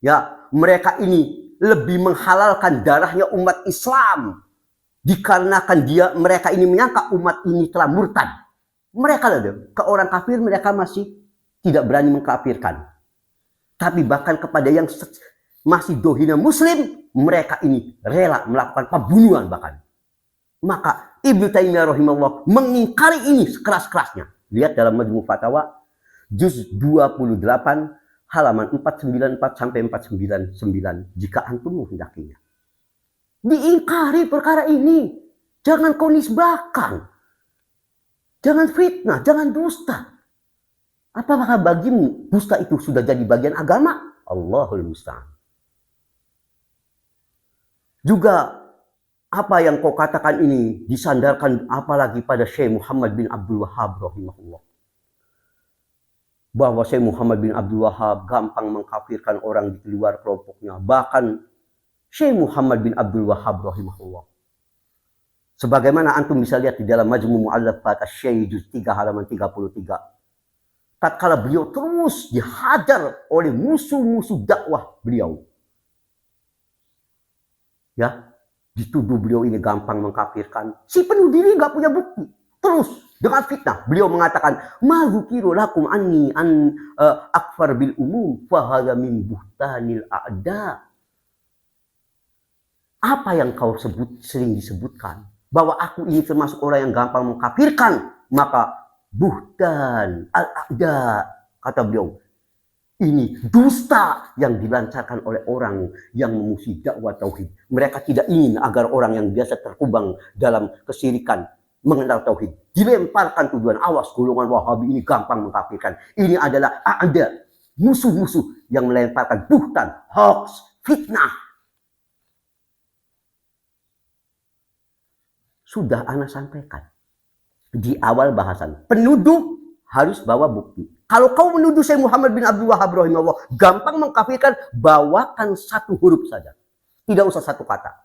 Ya, mereka ini lebih menghalalkan darahnya umat Islam dikarenakan mereka ini menyangka umat ini telah murtad. Mereka ke orang kafir mereka masih tidak berani mengkafirkan. Tapi bahkan kepada yang masih dohina muslim, mereka ini rela melakukan pembunuhan bahkan. Maka Ibnu Taimiyah rahimahullah mengingkari ini sekeras-kerasnya. Lihat dalam Majmu' Fatawa juz 28 halaman 494 sampai 499 jika antum menghendakinya. Diingkari perkara ini. Jangan kau nisbahkan. Jangan fitnah, jangan dusta. Apakah bagimu dusta itu sudah jadi bagian agama? Allahul musta'an. Juga apa yang kau katakan ini disandarkan apalagi pada Syekh Muhammad bin Abdul Wahhab rahimahullah. Bahwa Syekh Muhammad bin Abdul Wahhab gampang mengkafirkan orang di luar kelompoknya. Bahkan Syekh Muhammad bin Abdul Wahhab rahimahullah, sebagaimana antum bisa lihat di dalam Majmu' Mu'allafat Asy-Syekh juz 3 halaman 33. Tatkala beliau terus dihajar oleh musuh-musuh dakwah beliau. Ya, dituduh beliau ini gampang mengkafirkan. Si penuh diri enggak punya bukti. Terus dengan fitnah beliau mengatakan ma zukiru lakum anni an akfar bil umum fa hadza min buhtanil a'da. Apa yang kau sering disebutkan bahwa aku ini termasuk orang yang gampang mengkafirkan, maka buhtan al-a'da, kata beliau, ini dusta yang dilancarkan oleh orang yang memusuhi dakwah tauhid. Mereka tidak ingin agar orang yang biasa terkubang dalam kesyirikan mengenal tauhid. Dilemparkan tuduhan, awas golongan Wahabi ini gampang mengkafirkan. Ini adalah a'da, musuh-musuh yang melemparkan buhtan, hoax, fitnah. Sudah ana sampaikan di awal bahasan, penuduh harus bawa bukti. Kalau kau menuduh Syekh Muhammad bin Abdul Wahhab rahimahullah gampang mengkafirkan, bawakan satu huruf saja, tidak usah satu kata.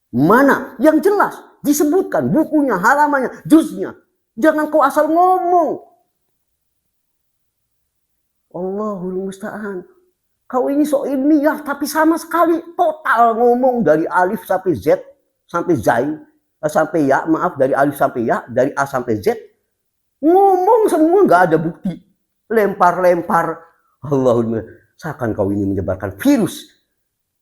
Mana yang jelas disebutkan bukunya, halamannya, juznya. Jangan kau asal ngomong. Allahul musta'an. Kau ini sok ilmiah tapi sama sekali total ngomong dari alif sampai Z sampai zai sampai ya, maaf, dari alif sampai ya, dari A sampai Z. Ngomong semua nggak ada bukti. Lempar-lempar. Allahumma, seakan kau ini menyebarkan virus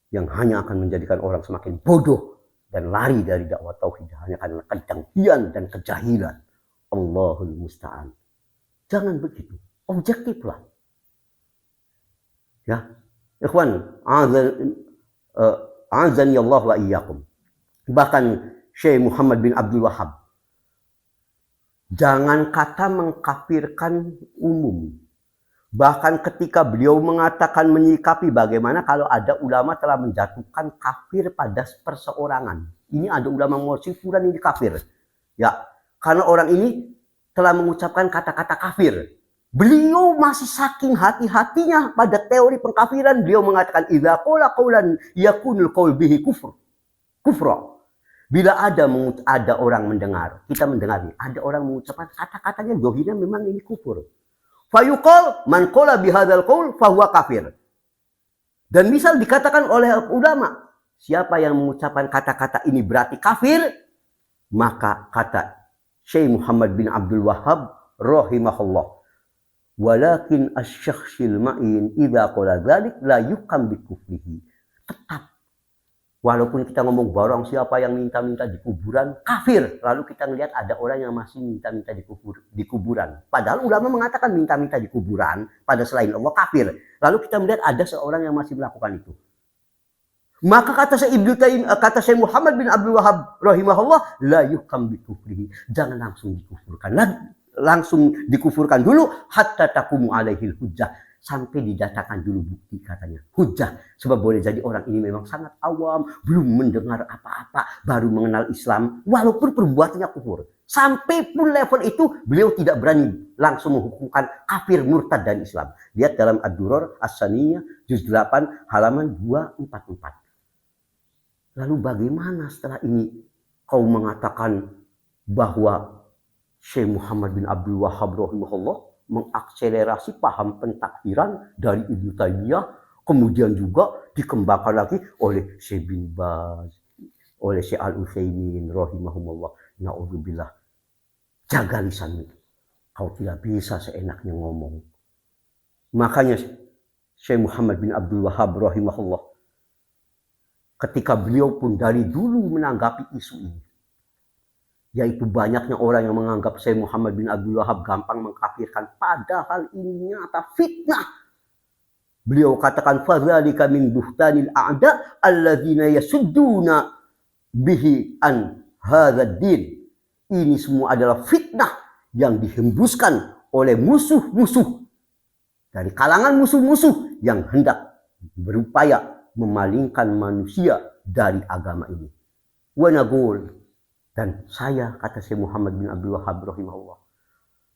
yang hanya akan menjadikan orang semakin bodoh dan lari dari dakwah tauhid hanya karena kedengkian dan kejahilan. Allahul musta'an. Jangan begitu. Objektiflah. Ya, ikhwan, azan ya Allah wa iyyakum. Bahkan Syekh Muhammad bin Abdul Wahab, jangan kata mengkafirkan umum. Bahkan ketika beliau mengatakan menyikapi bagaimana kalau ada ulama telah menjatuhkan kafir pada perseorangan. Ini ada ulama fulan ini kafir. Ya, karena orang ini telah mengucapkan kata-kata kafir. Beliau masih saking hati-hatinya pada teori pengkafiran, beliau mengatakan idza qala qaulan yakunul qaul bihi kufra. Bila ada orang mendengar, kita mendengar nih, ada orang mengucapkan kata-katanya dohirnya memang ini kufur. Fayuqal man qala bihadzal qaul fahuwa kafir. Dan misal dikatakan oleh ulama, siapa yang mengucapkan kata-kata ini berarti kafir, maka kata Syekh Muhammad bin Abdul Wahab rahimahullah, walakin asy-syakhsil ma'in idza qala dzalik la yukam bi kufrihi. Tetap walaupun kita ngomong barang siapa yang minta-minta di kuburan kafir, lalu kita ngelihat ada orang yang masih minta-minta di kuburan. Padahal ulama mengatakan minta-minta di kuburan pada selain Allah kafir. Lalu kita melihat ada seorang yang masih melakukan itu. Maka kata Syekh Muhammad bin Abdul Wahab rahimahullah, la yukam bi kufrihi. Jangan langsung dikufurkan. Langsung dikufurkan dulu hatta taqumu alaihil hujjah, sampai didatangkan dulu bukti katanya hujjah. Sebab boleh jadi orang ini memang sangat awam, belum mendengar apa-apa, baru mengenal Islam walaupun perbuatannya kufur. Sampai pun level itu beliau tidak berani langsung menghukumkan kafir murtad dan Islam. Lihat dalam Ad-Durrar As-Saniyah juz 8 halaman 244. Lalu bagaimana setelah ini kau mengatakan bahwa Syekh Muhammad bin Abdul Wahab rahimahullah mengakselerasi paham pentakfiran dari Ibnu Taimiyah, kemudian juga dikembangkan lagi oleh Syekh bin Baz, oleh Syekh Al-Utsaimin rahimahumullah. Na'udzubillah. Jaga lisanmu. Kau tidak bisa seenaknya ngomong. Makanya Syekh Muhammad bin Abdul Wahab rahimahullah, ketika beliau pun dari dulu menanggapi isu ini, yaitu banyaknya orang yang menganggap Syekh Muhammad bin Abdul Wahab gampang mengkafirkan, padahal ini nyata fitnah. Beliau katakan fadzalika min buhtanil a'da alladzina yasudduna bihi an hadzal din. Ini semua adalah fitnah yang dihembuskan oleh musuh-musuh dari kalangan musuh-musuh yang hendak berupaya memalingkan manusia dari agama ini. Wa naqul, dan saya, kata Syekh Muhammad bin Abdul Wahab rahimahullah,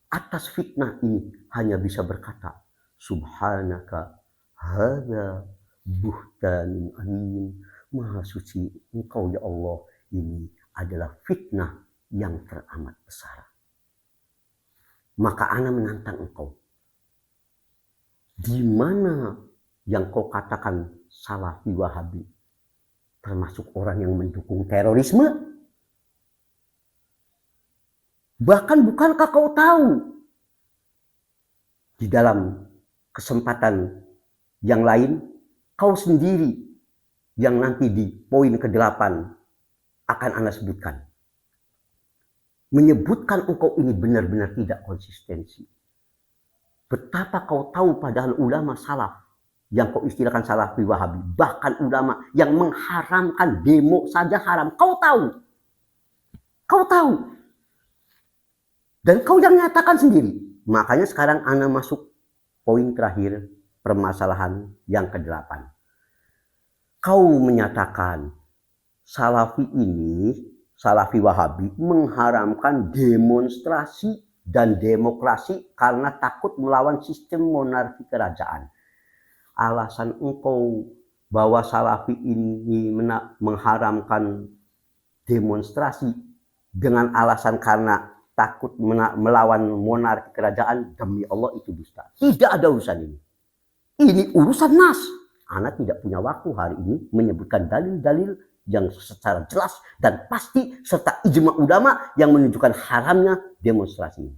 atas fitnah ini hanya bisa berkata, subhanaka hadza buhtanun amin. Maha suci engkau ya Allah, ini adalah fitnah yang teramat besar. Maka ana menantang engkau, di mana yang kau katakan Salafi Wahabi termasuk orang yang mendukung terorisme? Bahkan bukankah kau tahu di dalam kesempatan yang lain kau sendiri yang nanti di poin ke-8 akan ana sebutkan, menyebutkan engkau ini benar-benar tidak konsistensi. Betapa kau tahu padahal ulama salaf yang kau istilahkan Salafi Wahabi, bahkan ulama yang mengharamkan demo saja haram, kau tahu. Kau tahu. Dan kau yang nyatakan sendiri. Makanya sekarang ana masuk poin terakhir permasalahan yang ke-8. Kau menyatakan Salafi ini, Salafi Wahabi mengharamkan demonstrasi dan demokrasi karena takut melawan sistem monarki kerajaan. Alasan engkau bahwa Salafi ini mengharamkan demonstrasi dengan alasan karena takut melawan monarki kerajaan, demi Allah itu dusta. Tidak ada urusan ini. Ini urusan nas. Ana tidak punya waktu hari ini menyebutkan dalil-dalil yang secara jelas dan pasti serta ijma ulama yang menunjukkan haramnya demonstrasi.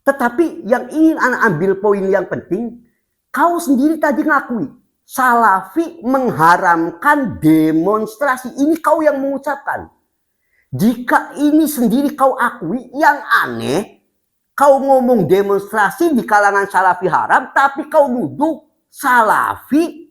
Tetapi yang ingin Ana ambil poin yang penting, kau sendiri tadi ngakui Salafi mengharamkan demonstrasi. Ini kau yang mengucapkan. Jika ini sendiri kau akui, yang aneh, kau ngomong demonstrasi di kalangan Salafi haram, tapi kau nuduh Salafi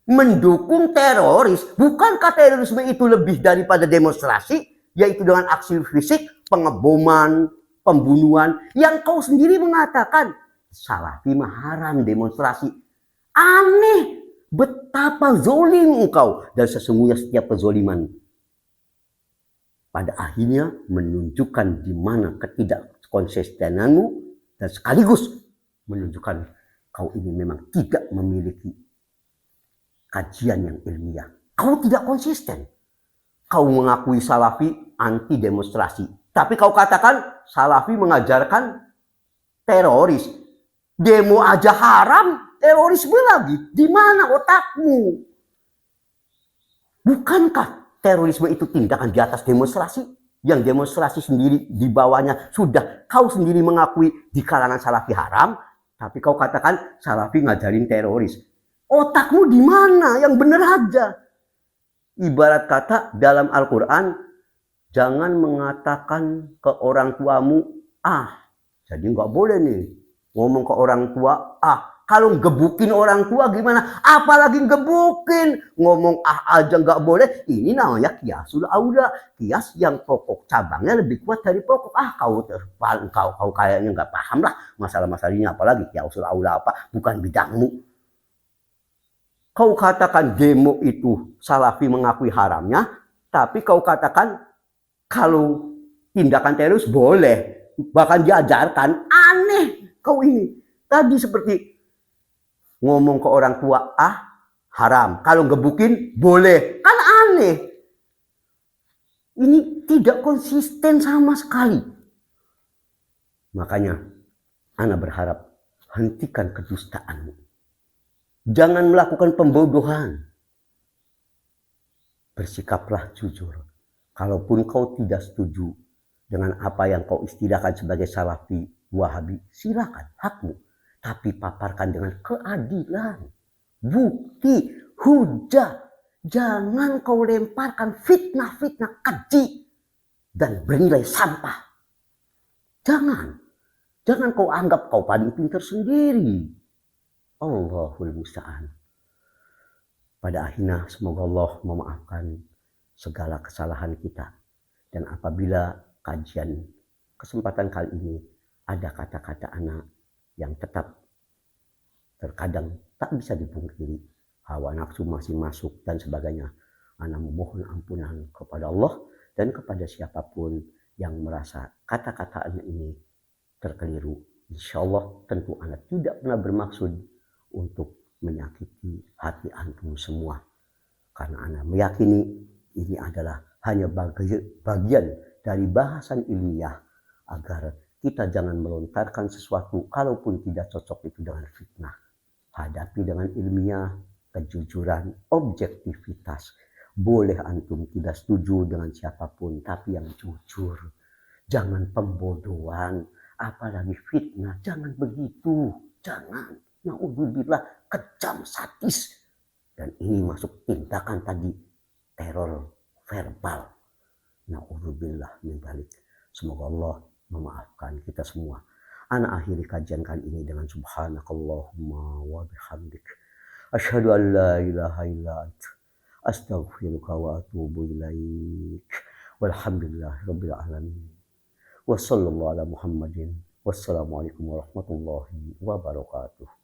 mendukung teroris. Bukankah terorisme itu lebih daripada demonstrasi? Yaitu dengan aksi fisik, pengeboman, pembunuhan. Yang kau sendiri mengatakan, Salafi haram demonstrasi. Aneh, betapa zolim engkau. Dan sesungguhnya setiap kezoliman pada akhirnya menunjukkan di mana ketidakkonsistenanmu dan sekaligus menunjukkan kau ini memang tidak memiliki kajian yang ilmiah. Kau tidak konsisten. Kau mengakui Salafi anti demonstrasi, tapi kau katakan Salafi mengajarkan teroris. Demo aja haram, terorisme lagi. Di mana otakmu? Bukankah terorisme itu tindakan di atas demonstrasi? Yang demonstrasi sendiri di bawahnya sudah kau sendiri mengakui di kalangan Salafi haram, tapi kau katakan Salafi ngajarin teroris. Otakmu di mana? Yang benar aja. Ibarat kata dalam Al-Quran, jangan mengatakan ke orang tuamu, jadi nggak boleh nih ngomong ke orang tua, kalau gebukin orang tua gimana? Apalagi gebukin. Ngomong aja nggak boleh. Ini namanya kiasul aula. Kias yang pokok cabangnya lebih kuat dari pokok. Kau kayaknya nggak paham lah masalah-masalah ini. Apalagi kiasul aula apa? Bukan bidangmu. Kau katakan demo itu Salafi mengakui haramnya. Tapi kau katakan kalau tindakan teroris boleh. Bahkan diajarkan. Aneh kau ini. Tadi seperti ngomong ke orang tua, haram. Kalau gebukin, boleh. Kan aneh. Ini tidak konsisten sama sekali. Makanya, Ana berharap hentikan kedustaanmu. Jangan melakukan pembodohan. Bersikaplah jujur. Kalaupun kau tidak setuju dengan apa yang kau istilahkan sebagai Salafi, Wahabi, silakan, hakmu. Tapi paparkan dengan keadilan, bukti, hujah. Jangan kau lemparkan fitnah-fitnah keji dan bernilai sampah. Jangan kau anggap kau paling pintar sendiri. Allahul musta'an. Pada akhirnya semoga Allah memaafkan segala kesalahan kita. Dan apabila kajian kesempatan kali ini ada kata-kata anak yang tetap terkadang tak bisa dipungkiri, hawa nafsu masih masuk dan sebagainya, Ana memohon ampunan kepada Allah dan kepada siapapun yang merasa kata-kata Ana ini terkeliru. Insya Allah tentu Ana tidak pernah bermaksud untuk menyakiti hati antum semua, karena Ana meyakini ini adalah hanya bagian dari bahasan ilmiah agar kita jangan melontarkan sesuatu kalaupun tidak cocok itu dengan fitnah. Hadapi dengan ilmiah, kejujuran, objektivitas. Boleh antum tidak setuju dengan siapapun, tapi yang jujur. Jangan pembodohan, apalagi fitnah. Jangan begitu, jangan. Na'udzubillah, kejam, sadis. Dan ini masuk tindakan tadi, teror verbal. Na'udzubillah min dzalik. Semoga Allah memaafkan kita semua. Ana akhiri kajian kali ini dengan subhanakallahumma wa bihamdik. Asyhadu an la ilaha illa anta. Astaghfiruka wa atubu ilaik. Walhamdulillahi rabbil alamin. Wa sallallahu ala Muhammadin. Wassalamualaikum warahmatullahi wabarakatuh.